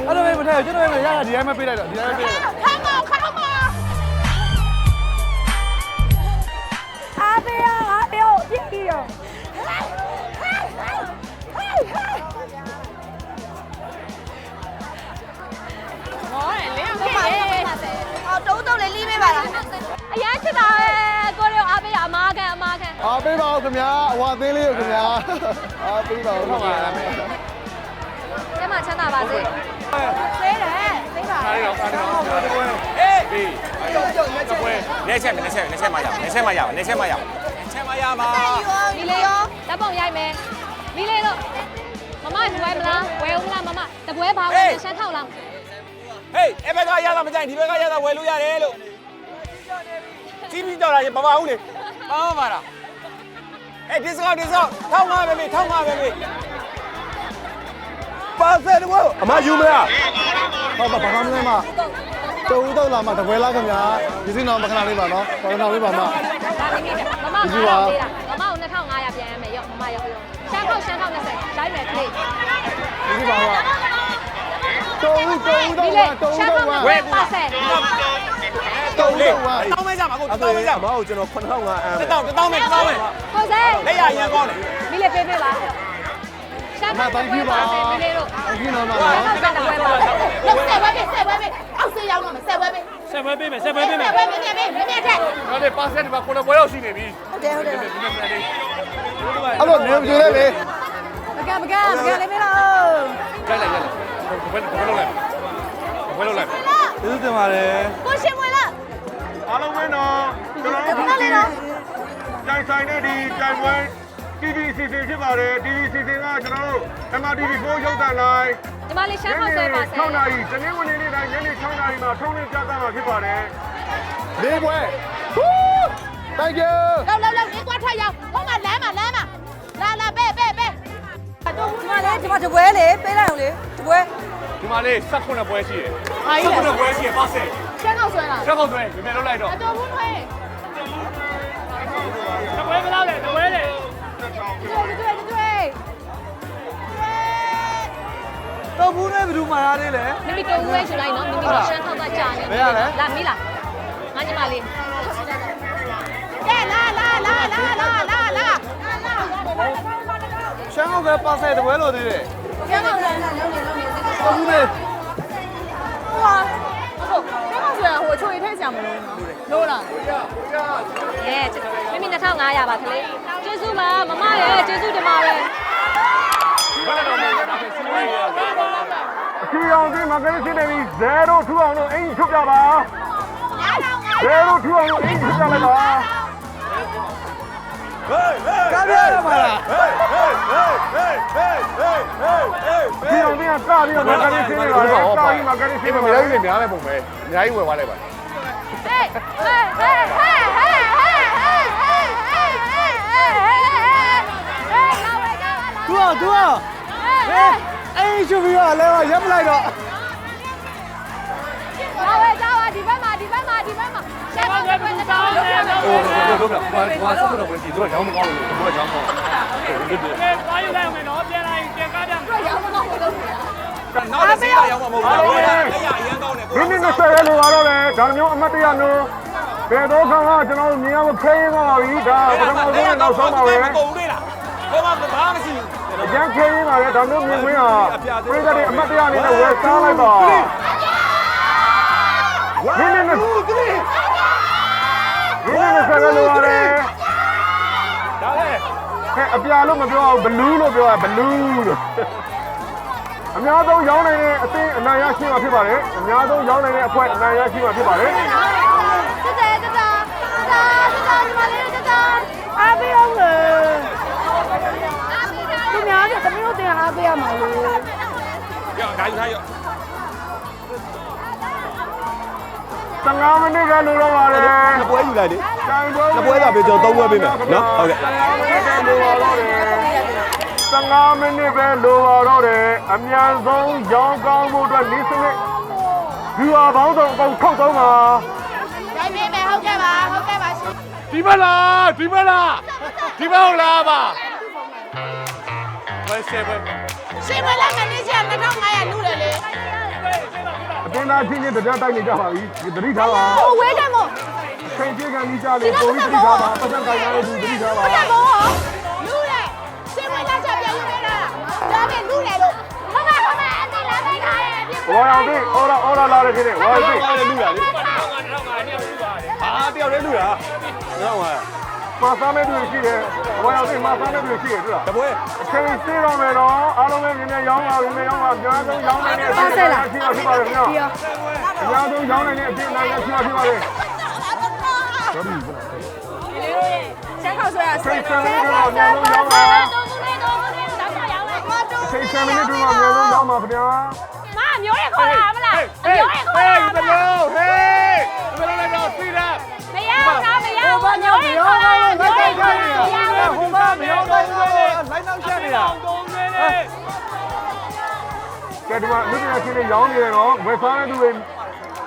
S11: အဲ့လိုပဲမထည့်ကျွန်တော်လည်းရတာဒီတိုင်းမပေးလိုက်တော့ဒီတိုင်းပေးလိုက်ခမ်းပါ
S12: အားပေးရအားပေးပြည့်ပြီးရောတုံးလေးလေးပေးပါလားအရန်ချစ်တာပဲကိုရောအားပေးရအမားခံ
S11: အားပေးပါဦးခင်ဗျာအဝါသေးလေးကိုခင်ဗျာအားပေးပါဦးခင်ဗျာ
S12: ကျမချမ်းသာပါစေသေးတယ်သိပါ
S11: အားရောအားရောအေးလက်ချက်မရမှာ
S12: မီလေးရောလက်ပုံရိုက်မယ်မီလေးလို့မမဝယ်မလားဝယ်ဦးမလားမမတပွဲဘာဝယ်ရှမ်းထောက်လား
S11: ဟေးအဲ့ဘက်ကရတာမကြိုက်ဒီဘက်ကရတာဝယ်လို့ရတယ်လို့ကြီးပြီးတော့လာရင်မပါဘူးလေပါလားအဲ့ဒီစကောက်ထောင်းငါပဲမေးပါဆယ်တော့အမယူမလားဘာမှမလဲမတော့လာမှတပွဲလားခင်ဗျာဒီစင်းတော့မခဏလေးပါနော်ခဏလေးပါမ
S12: မမ2500ပေးတာမမကို2500ပြန်ရမယ်ရောမမရောရှမ်းထောက်20လိုက်မယ်ပြေး
S11: ဒီပါပါတုံးတော့ဝယ်ပါဆယ်တုံးလေးတောင်းမဲကြမှာကိုတောင်းမဲကြမှာကိုကျွန်တော်9500အမ်းတောင်းမဲ
S12: ကိုစဲ
S11: လက်ရရန်ကောင်းတယ်
S12: မီလေးပေးပါရှမ်းထောက်ပေးပါမီလေးတို့
S11: အခုနော်မ
S12: ဆက်ဝဲပေးအောက်ဆေးရောက်တော့ဆက်ဝဲပေး
S11: ဆက်ဝဲပေးမြင်မြင်ထက်ဒါလေပါဆယ်ဒီမှာ9ပွဲရောက်ရှိနေပြီ
S12: ဟုတ်တယ်
S11: အဲ့လိုနေမကြည့်လေ
S12: မကလေးမလား
S11: လိုက်ဘယ်လိုလဲကျေးဇူးတင်ပါတယ်
S12: ကိုရှင်ဝင်လာ
S3: အားလုံးပဲနော်ကျွန်တော်တို့ဒီကြိုင်ဆိုင်တဲ့ဒီကြိုင်ပွဲ TV စီစဉ်ဖြစ်ပါတယ် TV စီစဉ်ကကျွန်တော်တို့ MRTV4 ရုပ်သံလိုင်း
S12: ဒီမှာလေးရှမ်းခေါက်ဆွဲပါဆယ်
S3: 6နာရီတနင်္ဂနွေနေ့တိုင်းညနေ6နာရီမှာထုံးလင်းပြသမှာဖြစ်ပါတယ်
S11: လေးပွဲ Thank you
S12: လောက်ဒီကွာထရောက်ဟိုမှာလမ်းမှာလာပဲဒီမှာတပွဲလေပေးလိုက်အောင်လေတပွဲ
S11: ဒီမှာလေး18ပွဲရှိတယ်18ပွဲရှိရပါစေ
S12: ရှမ်းခေါက်ဆွဲလား
S11: ရှမ်းခေါက်ဆွဲပြင်မယ်လုပ်လိုက်တော့
S12: အတော်ဘူးထွေး
S2: တပွဲမလောက်လေတပွဲလေ
S11: တော့ဘူးနဲ့ဘယ်သူမှာရသေးလဲ
S12: မိမိတော့ဘူးပဲယူလိုက်နော်မိမိတော့ရှမ်းခေါက်ကကြာနေ
S11: ဘယ်ရလဲ
S12: လာမိလားငါညီမလေးကဲလာ
S11: ရှမ်းခေါက်ကပါဆယ်တပွဲလို့သေးတယ်
S12: ရှမ်းခေါက်လည်းလုံးနေ
S11: တော့ဘူးနဲ့
S12: ဟုတ်ရှမ်းခေါက်ဆိုဟိုအချိုရထည့်ကြမလို့နော်လို့လားမိမိ2500ပါခလေးကျေးဇူးပါမမရဲ့ကျေးဇူးတင်ပါတယ်
S3: အချီအောင်ဒီမှာကလေးစနေပြီ0 2အောင်လို့အင်ချုပ်ပြပါ0 2အောင်လို့အင်ချုပ်ပြလိုက်ပါ
S11: ကားပြရမှာလား
S3: ဒီအောင်ဒီကကားပြီးတော့မကလေးစနေပါလေကားပြီးမကလေးစနေပါ
S11: မင်းကြီးများတဲ့ပုံပဲအများကြီးဝယ်သွားလိုက်ပါ
S12: ဟေး
S11: သူအေးရှုပ်ပြီးတော့လဲရက်မလိုက်တော့
S12: လာဝဲကြောက်ဒီဘက်မှာရှမ်းခေါက်ကပဲတောင်းတယ်
S11: ဘာဆက်တော့ဝင်ကြည့်သူကရောင်းမကောင်းလို့သူကရောင်းကောင်း
S2: သွားယူလိုက်အောင်နော်ပြန်လာရင်ပြန်ကားပြန်
S12: သူကရောင်းမကောင်းလို့
S11: နောက်တစ်စီးရောင်းမှာမဟုတ်ဘူးလက်ရအရင်ကောင်းတယ်
S3: မိနစ်20ရဲလိုပါတော့လေဒါမျိုးအမတ်တရမျိုးဘယ်တော့ခါကကျွန်တော်မြင်ရမခဲရင်ပါပြီဒါပထမဆုံးနောက်ဆုံးပါပဲ
S11: မကုန်လေလားဟိုမှာဘာမှမရှိဘူး
S3: အကျန်းခဲရင်ပါလေဒါမျိုးမြင်ခွင့်ဟာပြိတ္တတွေအမတ်တရအနေနဲ့ဝယ်စားလိုက်ပါမိနစ်20ရဲလိုပါလေ
S11: ဒါလေ
S3: အပြာလို့မပြောအောင်ဘလူးလို့ပြောရဘလူးလို့အများဆုံးရောင်းနေတဲ့အသင်းအနိုင်ရရှိမှာဖြစ်ပါတယ်အများဆုံးရောင်းနေတဲ့အဖွဲအနိုင်ရရှိမှာဖြစ်ပါတယ်
S12: တမလေးအားပေးအောင်လေသူများကတမီးတို့တင်အားပေးရမှာလေ
S11: ရောဒါယူထားရော
S3: တ 15မိနစ်ပဲလိုတော့ပါတယ်နှစ်ပွဲယူလိုက်လေနှစ်ပွဲသာပဲကျွန်တော်3ပွဲပေးမယ်နော်ဟုတ်ကဲ့15မိနစ်ပဲလိုပါတော့တယ်အမြန်ဆုံးရောင်းကောင်းမှုအတွက်ဒီစနစ်ဒီဟာဘောင်းဆောင်အကုန်ထုတ်သုံးပါကြိုက်ပေးမယ်ဟုတ်ကဲ့ပါရှင်ဒီမလားဒီမလားဒီမဟုတ်လားပါဝယ်ဆေးပဲရှင်းမလားမနေ့က2500လူတယ်လေအတင်းသားချင်းချင်းတကြတိုက်နေကြပါပြီသတိထားပါဟိုဝဲတယ်မို့ချိန်ချင်းကန်ကြီးကြလေကိုကြီးသတိထားပါပတ်သက်ကိုင်ရတဲ့သူသတိထားပါဟုတ်တယ်မို့လူတယ်ရှင်းမလားချက်ပြန်ယူနေတာဒါပဲလူတယ်လို့ဟုတ်ပါအတင်းလာလိုက်တာရဲ့ဝါအောင်သိအော်လာတယ်ခင်ဗျဝါသိလူရလေဟာတယောက်လေးလူရဟုတ်ပါမာစားမဲ့သူရှိတယ်ဝါရောက်သိမာစားမဲ့သူရှိတယ်တွေ့လားတပွဲအချိန်စေးတော့မယ်နော်အားလုံးပဲမြင်မြင်ရောင်းပါမြင်မြင်ရောင်းပါအများဆုံးရောင်းနိုင်တဲ့အချိန်ရှိပါဖြစ်ပါတယ်ခင်ဗျာအများဆုံးရောင်းနိုင်တဲ့အချိန်နိုင်ရှိပါဖြစ်ပါတယ်တော်ပြီရှမ်းခေါက်ဆွဲရဆွဲတော့အများဆုံးရောင်းပါချိန်7မိနစ်တူမှာအများဆုံးရောင်းပါခင်ဗျာမမျိုးရခေါ်လာမလားမျိုးရခေါ်လာမလားဟေးဘယ်လိုလဲတော့စီးတာမရဘူးနော်မရဘူးမျိုးရခေါ်လာမျိုးရခေါ်လာဟိုမှာမျိုးတော့လိုက်နောက်ချက်နေတာကဲဒီမှာလူတွေချင်းတွေရောင်းနေတယ်နော်ဝယ်စားတဲ့သူတွေ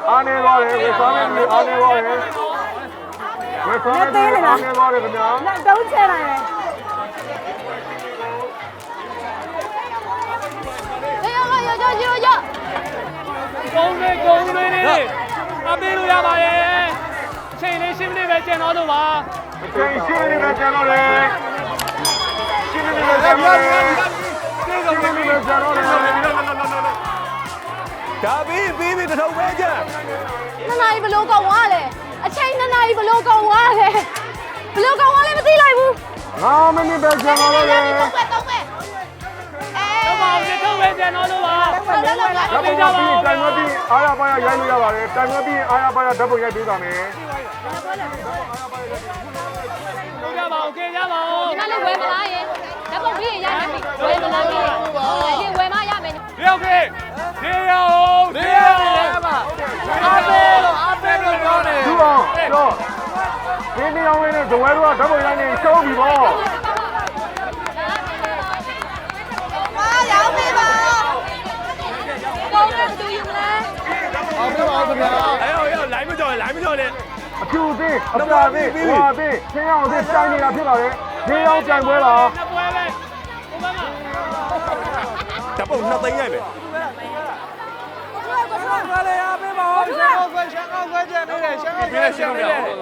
S3: အားနေသွားတယ်ဝယ်စားတဲ့သူတွေအားနေသွားတယ်ဝယ်စားတဲ့သူတွေအားနေသွားတယ်ခင်ဗျာတုံးချဲနိုင်တယ်ရော
S2: ကုန်းလေးနေအပေးလို့ရပါရဲ့ချိန်လေး10မိနစ်ပဲကျန်တော့လို့ပါ
S3: ချိန်10မိနစ်ပဲကျန်တော့လေ10မိနစ်ပဲကျန်တော့လေ10မိနစ်ပဲကျန်တော့လေဒါပြီးတထုံပဲကျန်
S12: 2 နာရီဘလို့ကောင်သွားလဲအချိန်2 နာရီဘလို့ကောင်သွားလဲဘလို့ကောင်သွားလဲမသိလိုက်ဘူး
S3: 5မိနစ်ပဲကျန်တော့လေ
S2: တော့ပါဦးထုတ်ပဲကျန်တော့လို့ပါ
S3: ဓာတ်ပုံကြပြီးတိုင်မပြီးအားရပါရရိုက်လို့ရပါတယ်တိုင်မပြီးအားရပါရဓာတ်ပုံရိုက်ပေးပါမယ်
S2: ဟုတ်ကြပါဦးခင်ကြပါဦး
S12: ဒီကနေ့ဝယ်မလားရေဓာတ်ပုံပြီးရင်ရမယ်ဝယ်မလားရေဒီဝယ်မရမယ်
S2: ဒီဟုတ်ကဲ့ဒီရောပါအားပေးလို့ပြောနေ
S3: သူအောင်တော့ဒီနေအောင်နဲ့ဇဝဲတို့ကဓာတ်ပုံရိုက်နေရှုံးပြီပေါ့
S12: ရောင်းပေးပါကောင်းတယ်သူယူမလား
S3: အောင်ပြပါဦးခင်ဗျာ
S2: အဲ့လိုမကြော်နဲ့
S3: အဖြူသေးအပြာသေးဝါသေးဆင်းအောင်သေးတိုင်နေတာဖြစ်ပါလေဒီအောင်ကြံပွဲပါ
S2: နှစ်ပွဲပဲဟိုဘက်မှာ
S3: ဓာတ်ပုံ2သိန်းရိုက်မယ်
S2: ဘာလဲအားပေးပါဦးရှမ်းအောင်ခွဲကျန်နေတယ်ရှမ်းအောင်ခွဲကျန်နေတယ်
S12: ဟေး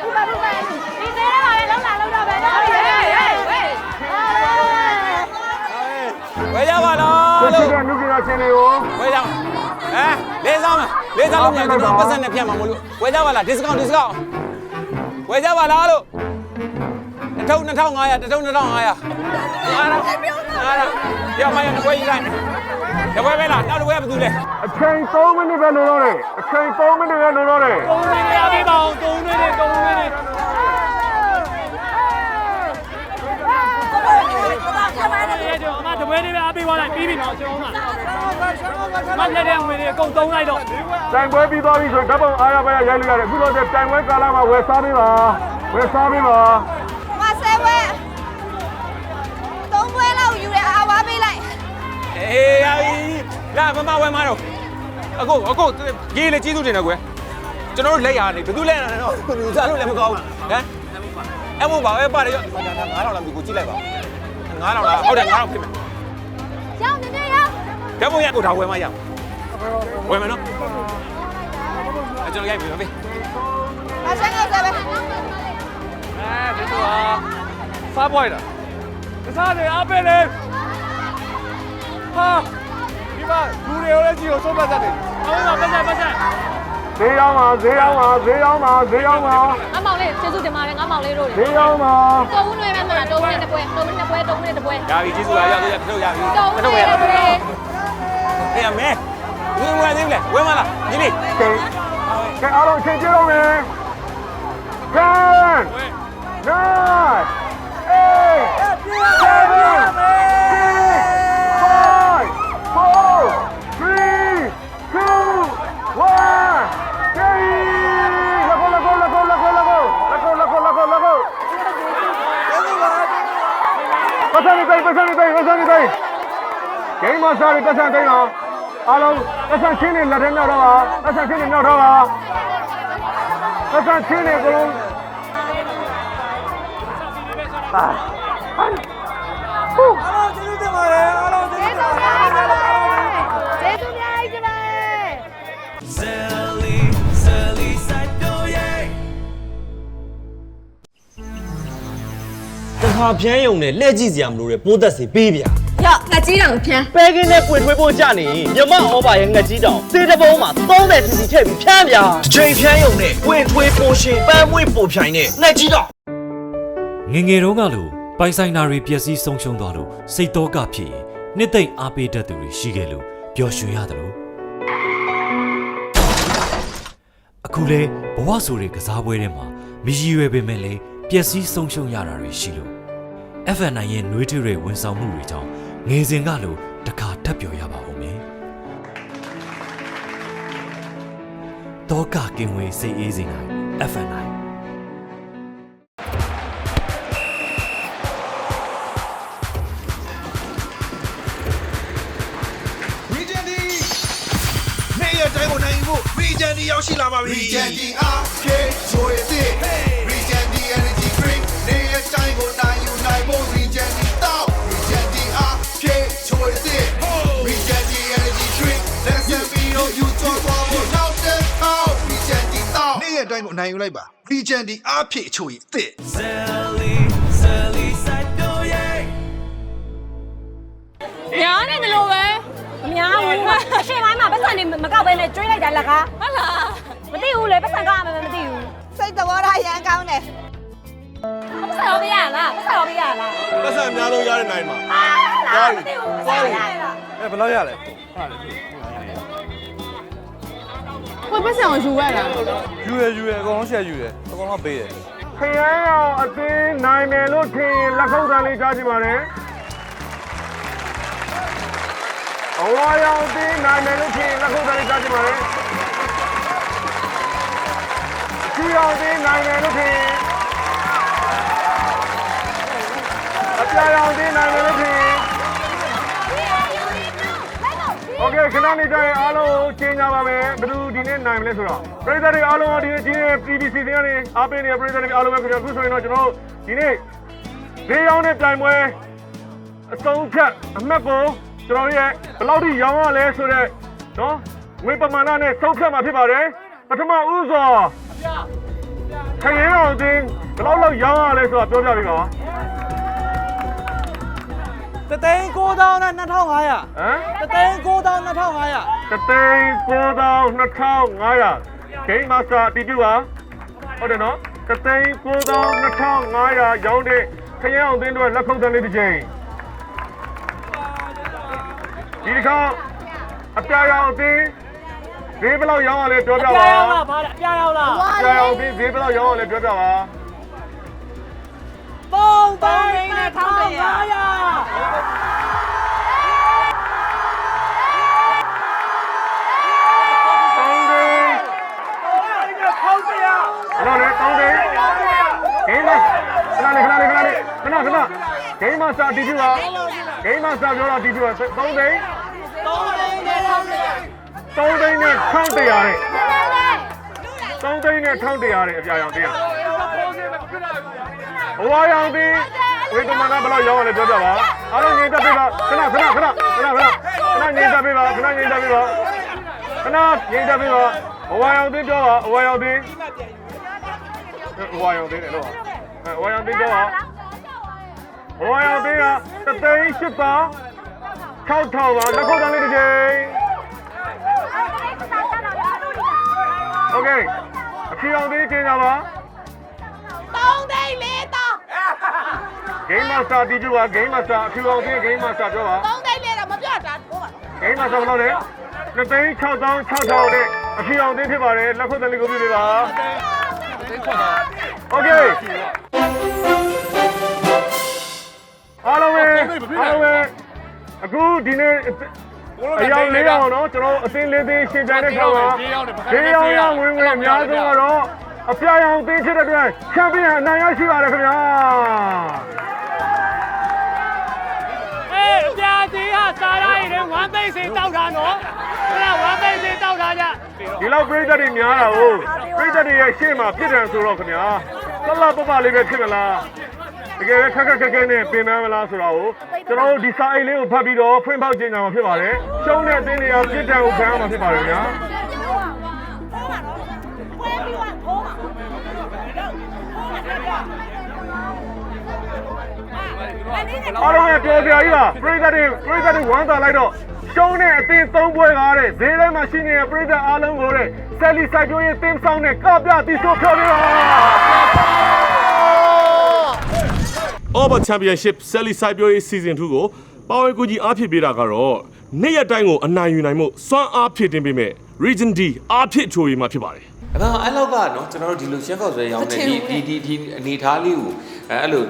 S12: ဘူဘာဒီသေးရပါလေလုံးတော့ပဲတော့
S2: ဝယ်ရပါလား
S3: လို့ဒီကနုကရချင်းလေးကို
S2: ဝယ်ရလေးစားလို့မြန်ကျွန်တော်ပတ်စံနဲ့ဖြတ်မှာမလို့ဝယ်ကြပါလား discount ဝယ်ကြပါလားလို့2500 2500ရမရတပွဲကြီးလိုက်တပွဲပဲလားနောက်တပွဲကဘာလုပ်လဲ
S3: အချိန်3မိနစ်ပဲလိုတော့တယ်အချိန်3မိနစ်ပဲလိုတော့တယ်
S2: 3မိနစ်ရပြီပါအောင်3မိနစ်အမတပွဲလေးပဲအားပေးသွားလိုက်ပြီးပြီနော်ကျွန်တော်မလက်တဲ့ဝင်တွေအကုန်သုံးလိုက်တော့
S3: တိုင်ပွဲပြီးသွားပြီဆိုဓာတ်ပုံအားရပါရရိုက်လို့ရတယ်အခုတော့တိုင်ပွဲကာလမှာဝယ်စားပေးပါ
S12: မဆဲဝဲ3ပွဲလောက်ယူရအားဝါပေးလိုက်
S2: အေးလာမဝဲမတော့အခုကြီးလေကြီးစုတင်တယ်ကွယ်ကျွန်တော်တို့လက်ရနေဘယ်သူလက်ရနေတော့လူစားလို့လည်းမကောင်းဘူးဟမ်အဲ့မို့ပါပဲပါတယ်ရော9000လောက်ကိုကြည့်လိုက်ပါ9000လားဟုတ်တယ်9000ဖြစ်မယ်
S12: ရောက်နေရောက်
S2: ဓာတ်ပုံရိုက်ကိုဒါဝယ်မရဝယ်မယ်နော်ကျွန်တော်ရိုက်ပြီပဲ
S12: အဆန်းကစားပဲ
S2: ဒီတော့စားပွိုက်တာစားတယ်အပေးလေဟာဒီမှာလူတွေရောလည်းကြည့်အောင်သုံးပတ်သက်တယ်ဟုတ်လားပတ်သက်
S3: ဈေးရောက်ပါ
S12: အမောင်လေးကျေးဇူးတင်ပါတယ်ငါမောင်လေးတို့
S3: ဈေးရောက်ပါ
S12: တော်ဦးနွယ်မယ်မလားတော်ဦးနဲ့တပွဲ
S2: ရပြီကျေးဇူးပါရောက်တော့ရပြီ
S12: တော်ဦးနဲ့တပွဲ
S2: အေးမဲဝယ်သေးလေဝယ်မလားဒီနေ့
S3: ကဲအားလုံးချိန်ကြည့်တော့မယ်10 9 8 7 6 5 4 3 ပတ်စံနေသိပတ်စံနေသိဂိမ်းမစတာတွေပတ်စံသိအောင်အားလုံးပတ်စံချင်းနေလက်ထဲမြောက်တော့ပါပတ်စံချင်းနေမြောက်တော့ပါပတ်စံချင်းနေကလုံးပါဟုတ်အားလုံးကျေးဇူးတင်ပါတယ်အားလုံးကျေးဇူးတင်ပါတယ်ကျေးဇူးများကြပါ
S7: ဇယ်လီစိုက်ပျိုးရေး
S8: တခါဖြန်းယုံနဲ့လှည့်ကြည့်စရာမလိုတဲ့ပိုးသက်စီပေးဗျာ
S4: ရော့ငါကြီးတောင်ဖြန်း
S8: ပဲကင်းနဲ့ပွင့်ထွေးဖို့ကြနေမြမဩဘာရဲ့ငက်ကြီးတောင်စေတပုံးမှာ30 cc ထည့်ပြီးဖြန်းဗျာတစ်ချိန်ဖြန်းယုံနဲ့ပွင့်ထွေးပိုရှင်ပန်းမွေးပိုဖြိုင်နဲ့ငက်ကြီးတောင်
S14: ငငယ်တုန်းကလို့ပိုင်ဆိုင်နာတွေပျက်စီးဆုံးရှုံးသွားလို့စိတ်တော့ကဖြစ်ရင်နှစ်သိမ့်အားပေးတတ်သူတွေရှိခဲ့လို့ပျော်ရွှင်ရတယ်လို့အခုလေဘဝဆိုတဲ့ကစားပွဲထဲမှာမရည်ရွယ်ပေမဲ့လည်းပျက်စီးဆုံးရှုံးရတာတွေရှိလို့ FN9 ရဲ့နှွေးထွေးတဲ့ဝန်ဆောင်မှုတွေကြောင့်ငယ်စဉ်ကလို့တခါထပ်ပျော်ရပါဦးမယ်တောကကင်ဝေးစိတ်အေးစေနိုင် FN9
S13: တိုင်းကိုနိုင်ဖို့ Region D ရောက်ရှိလာပါပြီ Region D အားဖြည့်ချိုးရည် Region D Energy Drink နေရတိုင်းကိုနိုင်ယူနိုင်ဖို့ Region D တောက် Region D အားဖြည့်ချိုးရည် Region D Energy Drink Let's be you talk about now the how Region D တောက်နေရတိုင်းကိုနိုင်ယူလိုက်ပါ Region D အားဖြည့်ချိုးရည်
S7: Sallyစိုက်ပျိုးရေး
S4: ညာနေတယ်လို့ပဲမများဘူးအရှင်ပိုင်းမှာပတ်စံနေမကောက်ပဲနဲ့ကျွေးလိုက်တာလက်ကားဟုတ်လားမသိဘူးလေပတ်စံကောက်ရမယ်မသိဘူးစိတ်သဘောထားရမ်းကောင်းတယ်ပတ်စံရောမရလားပတ်စံရောမရလား
S3: ပတ်စံအများဆုံးရတဲ့နိုင်မှာ
S4: ကြားပြီသွားပြီ
S3: ဘယ်လောက်ရလဲ
S4: ကိုပတ်စံကိုယူရလား
S3: ယူရအကုန်လုံးရှက်ယူရအကုန်လုံးပေးတယ်ခရမ်းအောင်အသင်းနိုင်မယ်လို့ထင်လက်ခုပ်တန်းလေးကြားကြည့်ပါနဲ့အဝါရောင်တင်းနိုင်မယ်လို့ထင်လက်ခုပ်တန်းလေးကြားကြည့်ပါနဲ့ချီအောင်တင်းနိုင်မယ်လို့ထင်အပြာရောင်တင်းနိုင်မယ်လို့ထင်โอเคခဏနေကြရင်အားလုံးကိုချင်းကြပါမယ်ဘယ်သူဒီနေ့နိုင်မလဲဆိုတော့ပရိသတ်တွေအားလုံးကဒီနေ့ကြီးရဲ့ PBC တွေကနေအားပေးနေတဲ့ပရိသတ်တွေအားလုံးပဲခင်ဗျာအခုဆိုရင်တော့ကျွန်တော်တို့ဒီနေ့ဈေးရောင်းတဲ့ပြိုင်ပွဲအဆုံးဖြတ်အမှတ်ကိုကျွန်တော်ရဲ့ဘယ်လောက်ထိရောင်းရလဲဆိုတော့နော်ငွေပမာဏနဲ့ဆုံးဖြတ်မှာဖြစ်ပါတယ်ပထမဦးစွာခရင်အောင်တင်းဘယ်လောက်ရောင်းရလဲဆိုတာပြောပြပေးပါ
S6: 3,900နဲ့2500
S3: ဟမ်
S6: 3,900 2500
S3: 3,900 2500ဂိမ်းမာစတာတီးပြပါဟုတ်တယ်နော်3,900 2500ရောင်းတဲ့ခရင်အောင်တင်းတို့လက်ခုပ်တန်းလေးတစ်ချိန်ဒီတစ်ခါအပြာရောင်အသင်းဈေးဘယ်လောက်ရောင်းရလဲပြောပြပါ
S6: အပြာရောင်လားအပြာရောင်လား
S3: အပြာရောင်အသင်းဈေးဘယ်လောက်ရောင်းရလဲပြောပြပါခဏလေးခဏဂိမ်းမစတာတီးပြပါဂိမ်းမစတာပြောတာတီးပြပါ3သိန်း3သိန်းနဲ့1100တဲ့3သိန်းနဲ့1100တဲ့အပြာရောင်တင်းဘဝရောင်တင်းဝေဒမနာဘယ်လောက်ရောင်းရလဲပြောပြပါအားလုံးငြိမ်သက်ပေးပါခဏငြိမ်သက်ပေးပါခဏငြိမ်သက်ပေးပါဘဝရောင်တင်းပြောပါဘဝရောင်တင်းဝါရောင်တင်းတယ်လို့ဝါရောင်တင်းပြောပါဝါရောင်တင်းက3,800 6,000ပါလက်ခုပ်တန်းလေးတစ်ချိန်โอเคအဖြေအောင်တင်းကျင်းကြပါ
S4: 3သိန်း4တောင်း
S3: ဂိမ်းမာစတာတီးပြပါဂိမ်းမာစတာအဖြေအောင်တင်းဂိမ်းမာစတာပြောပါ
S4: 3သိန်း4တော့မပြောတာဟုတ်ပါ
S3: ဂိမ်းမာစတာဘယ်လောက်လဲ2,600 နဲ့အဖြေအောင်တင်းဖြစ်ပါတယ်လက်ခုပ်တန်းလေးကိုပြပေးပါโอเคအားလုံးပဲအခုဒီနေ့အယောင်4ယောက်နော်ကျွန်တော်အသင်း4သင်းရှင်ပြိုင်တဲ့ခါမှာ၄ယောက်ဝင်အများဆုံးကတော့အပြာရောင်အသင်းဖြစ်တဲ့အတွက်ချန်ပီယံအနိုင်ရရှိပါတယ်ခင်ဗျာ
S11: စင်တောက်တာနော်အဲ့ဒါဝမ်းပိတ်စင်တောက်တာကြ
S3: ဒီလောက်ပြိတ္တတွေများတာကိုပြိတ္တတွေရဲ့ရှေ့မှာဖြစ်တယ်ဆိုတော့ခင်ဗျာလှလှပပလေးပဲဖြစ်မလားတကယ်ပဲခက်ခဲနဲ့ပြင်ပန်းမလားဆိုတော့ကျွန်တော်တို့ဒီစာအိတ်လေးကိုဖတ်ပြီးတော့ဖွင့်ဖောက်ကြေညာမှာဖြစ်ပါတယ်ရှုံးတဲ့အသင်းတွေကပြစ်ဒဏ်ကိုခံရမှာဖြစ်ပါတယ်ဗျာအားလုံးရဲ့ပြောစရာကြီးပါပြိတ္တတွေဝမ်းသာလိုက်တော့ရှုံးတဲ့အသင်း၃ပွဲကားတဲ့ဈေးထဲမှာရှိနေတဲ့ပြိတ္တအားလုံးကိုတဲ့ဆယ်လီစိုက်ပျိုးရေးတင်းဆောင်နဲ့ကပြတီဆိုဖြောပြပါ
S1: Oba Championship Sally Cyber Season 2ကိုပါဝင်ကူကြီးအားဖြစ်ပေးတာကတော့နေ့ရက်တိုင်းကိုအနိုင်ယူနိုင်မှုစွမ်းအားဖြစ်တင်ပေးမဲ့ Region D အားဖြစ်ချိုးရီမှာဖြစ်ပါတယ်
S2: အဲ့တော့အဲ့လောက်ကနော်ကျွန်တော်တို့ဒီလိုရှင်းဖောက်ဆွဲရောင်းနေဒီအနေထားလေးကိုအဲ့လို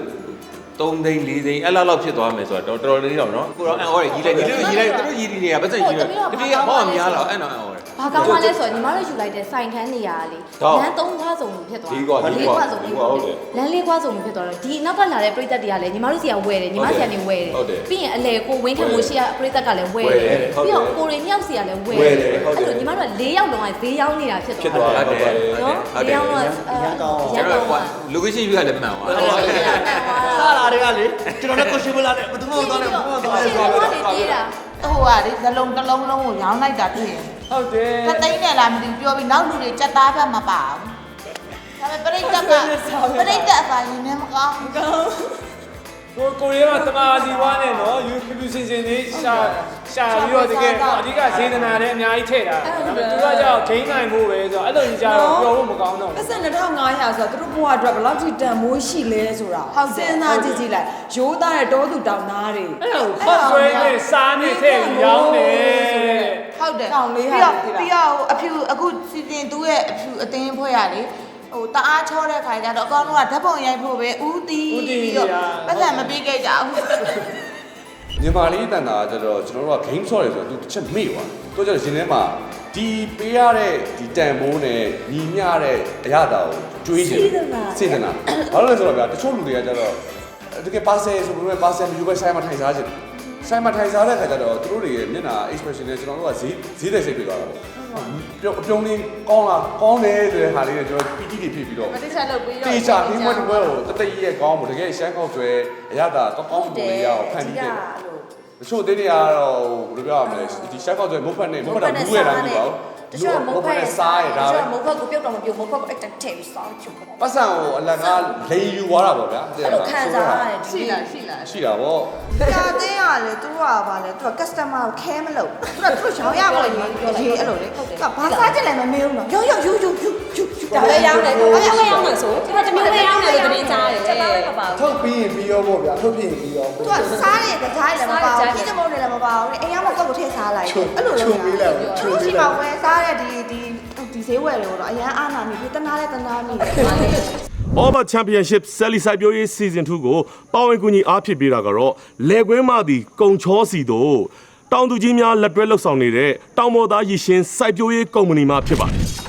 S2: 3သိန်း4သိန်းအဲ့လောက်ဖြစ်သွားမယ်ဆိုတော့တော်လေးတော့နော်ကိုတော့အော်ရကြီးလိုက်သူတို့ရည်တွေကပတ်သက်ကြီးတယ်တပြေဟောများလာအဲ့တော့အော်
S4: ဘာကောင်းမှလဲဆိုတော့ညီမတို့ယူလိုက်တဲ့စိုင်ခန်းနေရာလေလမ်း3ခွာစုံဖြစ်သွား4ခွာစုံဖြစ်သွားလမ်း4ခွာစုံဖြစ်သွားတော့ဒီနောက်ကလာတဲ့ပြည်သက်တွေကလည်းညီမတို့စီကဝယ်တယ်ညီမစီကနေဝယ်တယ်ပြီးရင်အလဲကိုဝင်းခံမှုရှိရပြည်သက်ကလည်းဝယ်တယ်ပြီးတော့ကိုရီမြောက်စီကလည်းဝယ်တယ်အဲ့လိုညီမတို့က4ယောက်လုံးကဈေးရောင်းနေတာဖြစ်သွားတယ်နော်ဈေးရောင်းတော့ရန်ကုန်က
S2: location ယူရလည်းမှန်ပါ
S6: စားလာတွေကလေကျွန်တော်လည်းကိုရှိမလာနဲ့ဘယ်သူမှမသွားနဲ့ဘာမှမသွားနဲ့ဆိုတော့
S4: ပြေးတာ
S15: ဟိုကလေဇလုံးတစ်လုံးလုံးကိုရောင်းလိုက်တာတွေ့ရင်
S6: ဟုတ်တယ်
S15: တသိန်းနဲ့လားမသိပြောပြီးနောက်လူတွေကြက်သားဘက်မပါဘူးဒါပေမဲ့ပြိတ္တအပါရင်လည်းမကောင်း
S6: ကိုရီးယားမှာတမာစီဝါနဲ့နော်ယူဖြူစင်စင်လေးရှာပြီးတော့တကယ်အဓိကဈေးသနာနဲ့အများကြီးထည့်တာဒါပေမဲ့သူကကြောက်ဂိမ်းနိုင်ဖို့ပဲဆိုတော့အဲ့လိုကြီးကြတော့ပြောဖို့မကောင်းတော့
S12: ပတ်စံ2500ဆိုတော့သူတို့ဘဝအတွက်ဘယ်လောက်ထိတန်မိုးရှိလဲဆိုတာဟုတ်စဉ်းစားကြည့်လိုက်ရိုးသားတဲ့တောသူတောင်သားတွေ
S6: အဲ့လိုဖတ်ဆွဲနဲ့စားနဲ့ထည့်ပြီးရောင်းနေ
S15: ဟုတ်တယ်ပြီးတော့အဖြူအခုစီတင်သူ့ရဲ့အဖြူအသင်းဖွဲ့ရလေဟိုတအားချောတဲ့ခါကျတော့အကောင်တို့ကဓာတ်ပုံရိုက်ဖို့ပဲဦးတီးပြီးတော့ပတ်စံမပေးခဲ့ကြဘူး
S5: မြန်မာလေးတန်တာကျတော့ကျွန်တော်တို့က game shot တယ်ဆိုတော့သူတစ်ချက်မေ့သွားတော့ကျတော့ရှင်ထဲမှာဒီပေးရတဲ့ဒီတန်မိုးနဲ့ညီမျှတဲ့အရာတာကိုကျွေးချင်စေတနာဘာလို့လဲဆိုတော့ဗျာတချို့လူတွေကကျတော့တကယ်ပါဆယ်ဆိုပေမဲ့ပါဆယ်မျိုးပဲဆိုင်မှာထိုင်စားချင်ဆိုင်မှာထိုင်စားတဲ့ခါကျတော့သူတို့တွေရဲ့မျက်နှာ expression နဲ့ကျွန်တော်တို့ကဈေးတဲ့စိတ်ပြေသွားတာပေါ့အပြုံးလေးကောင်းလားကောင်းတယ်ဆိုတဲ့ဟာလေးနဲ့ကျွန်တော်ပီတိတွေဖြစ်ပြီးတော့
S15: မတိချလုပ်ပြီးတော့
S5: တေချာပြီးမှတပွဲကိုတတကြီးရဲ့ကောင်းမှုတကယ်ရှမ်းကောက်ကျွဲအရသာကောင်းမှုလေးရအောင်ဖန်တီးတယ်တချို့အသေးတွေကတော့ဘယ်လိုပြောရမလဲဒီရှမ်းကောက်ကျွဲမုတ်ဖက်နဲ့မုတ်ဖက်တော့ဘူးရတာမဟုတ်ပါဘူး
S4: တချို့မုတ်ဖက်စားရတာမုတ်ဖက်ကိုပြုတ်တော့မပြုတ်မုတ်ဖက်ကိုအဲ့တက်ထည့်ပြီးစားချုပ်
S5: ပတ်စံကိုအလကားလေယူသွားတာပေါ့ဗျာ
S4: အဲ့လိုခံစားရတယ်
S15: ရှိလား
S5: ရှိတာပေါ့
S15: ကြာတင်းရလေသူကပါလေသူက customer ကိုခဲမလို့သူရောင်းရဖို့ရေးအဲ့လိုလေဘာစားကြလဲမမေးဘူးနော်
S4: ရောဒါပဲရောင်းတယ်ဘာရောင်းလဲဆိုဒီမှာတမျိုးပဲရောင်းတယ်လို့တင်ကြားတယ်ချက်သားလည်းမပါဘူး
S5: ထုတ်ပြီးရင်ပြီးရောပေါ့ဗျာထုတ်ပြီးရင်ပြီးရော
S15: သူကစားရတဲ့ကြားလည်းမပါဘူးဒီတမုံလည်းမပါဘူးအိမ်ရောက်တော့ကိုထည့်စားလိုက်အဲ့လိုလုပ်နေတာချိုးပြီးပါဝယ်စားတဲ့ဒီဈေးဝယ်လို့တော့အရန်အာနာမိပြီးတနာလဲတနာမိ
S1: Oba Championship Sally Cyber Season 2ကိုပါဝင်ကူညီအားဖြစ်ပေးတာကတော့လေကွင်းမှသည်ကုံချောစီတို့တောင်သူကြီးများလက်တွဲလှုပ်ဆောင်နေတဲ့တောင်ပေါ်သားရည်ရှင်စိုက်ပျိုးရေးကုမ္ပဏီမှဖြစ်ပါတယ်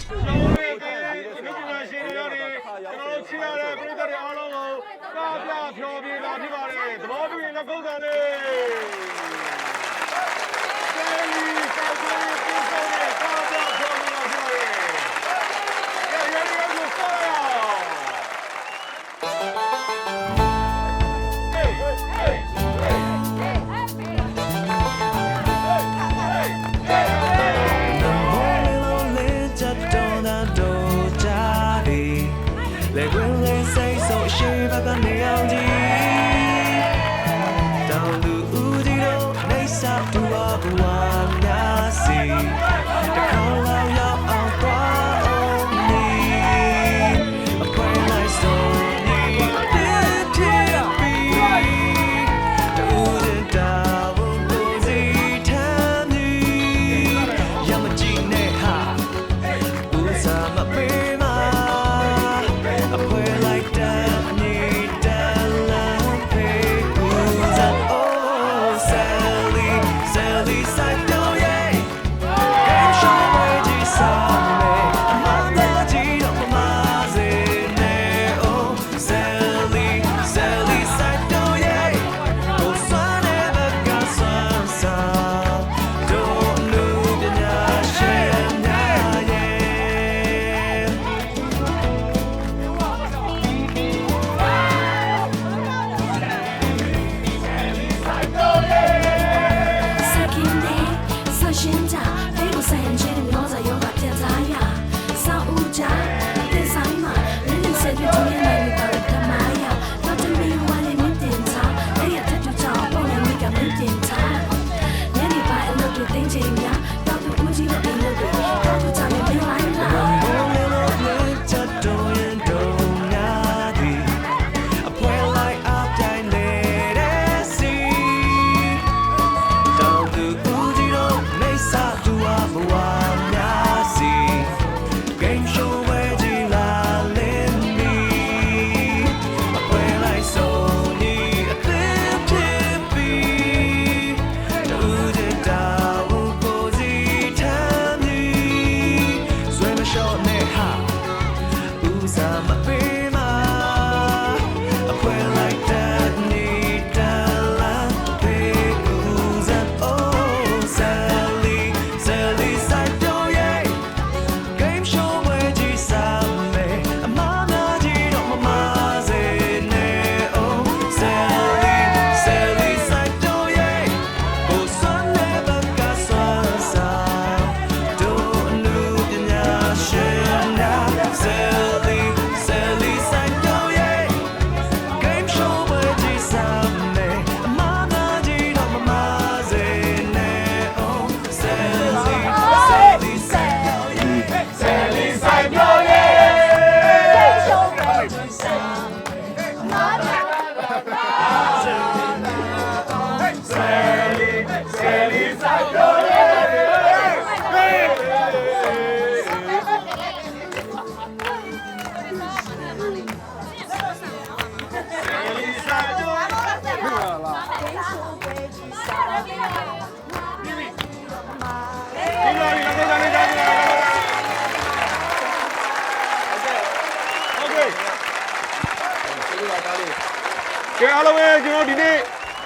S3: ကဲအားလုံးပဲကျွန်တော်ဒီနေ့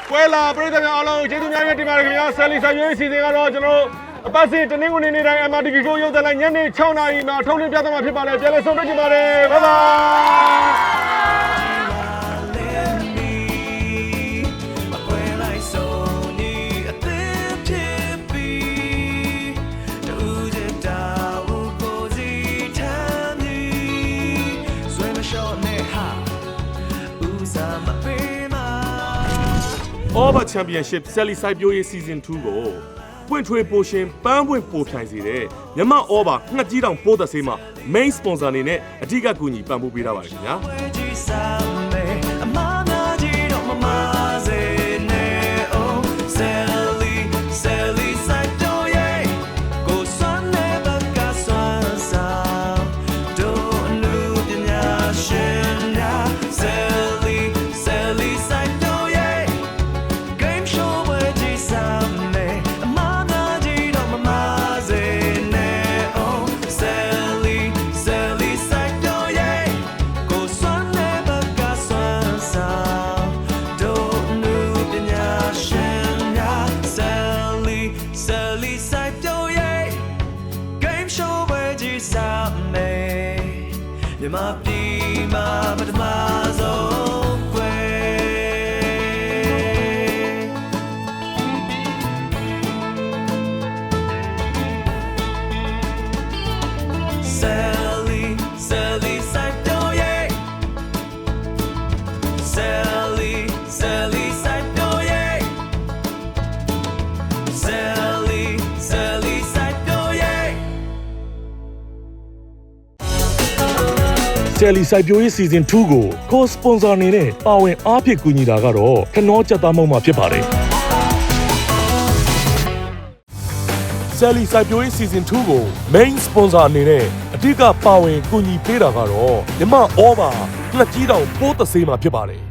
S3: ပွဲလာပြည်သက်များအားလုံးကျေးဇူးများတင်ပါတယ်ခင်ဗျာဆယ်လီဆိုင်ရွေးစီစဉ်ကတော့ကျွန်တော်အပတ်စဉ်တနင်္ဂနွေနေ့တိုင်း MRTV ကိုရုပ်သံလိုက်ညနေ6 နာရီမှာထုတ်လွှင့်ပြသမှာဖြစ်ပါတယ်ပြန်လည်ဆုံတွေ့ကြပါမယ်ဘိုင်ဘိုင်
S1: Over Championship ဆယ်လီစိုက်ပျိုးရေး Season 2ကိုပွင့်ထွေးပိုရှင်ပန်းပွင့်ပိုဖြိုင်စေတဲ့မြန်မာ Over ငှက်ကြီးတောင်ပိုးသက်ဆေးမှာ Main Sponsor အနေနဲ့အဓိကကူညီပံ့ပိုးပေးထားပါတယ်ခင်ဗျာ
S7: မြန်မာပြည်မှာပထမဆုံးကွယ်ဆယ်လီစိုက်ပျိုးရေးဆယ်လီစိုက်ပျိုးရေးဆယ်လီစိုက်ပျိုးရေး
S1: ဆယ်လီစိုက်ပျိုးရေး Season 2ကို Co-Sponsor အနေနဲ့ပါဝင်အားဖြည့်ကူညီတာကတော့ခနောကြက်သားမုံမှာဖြစ်ပါတယ်ဆယ်လီစိုက်ပျိုးရေး Season 2ကို Main Sponsor အနေနဲ့အဓိကပါဝင်ကူညီပေးတာကတော့မြန်မာ Over ငှက်ကြီးတောင်ပိုးသက်ဆေးမှာဖြစ်ပါတယ်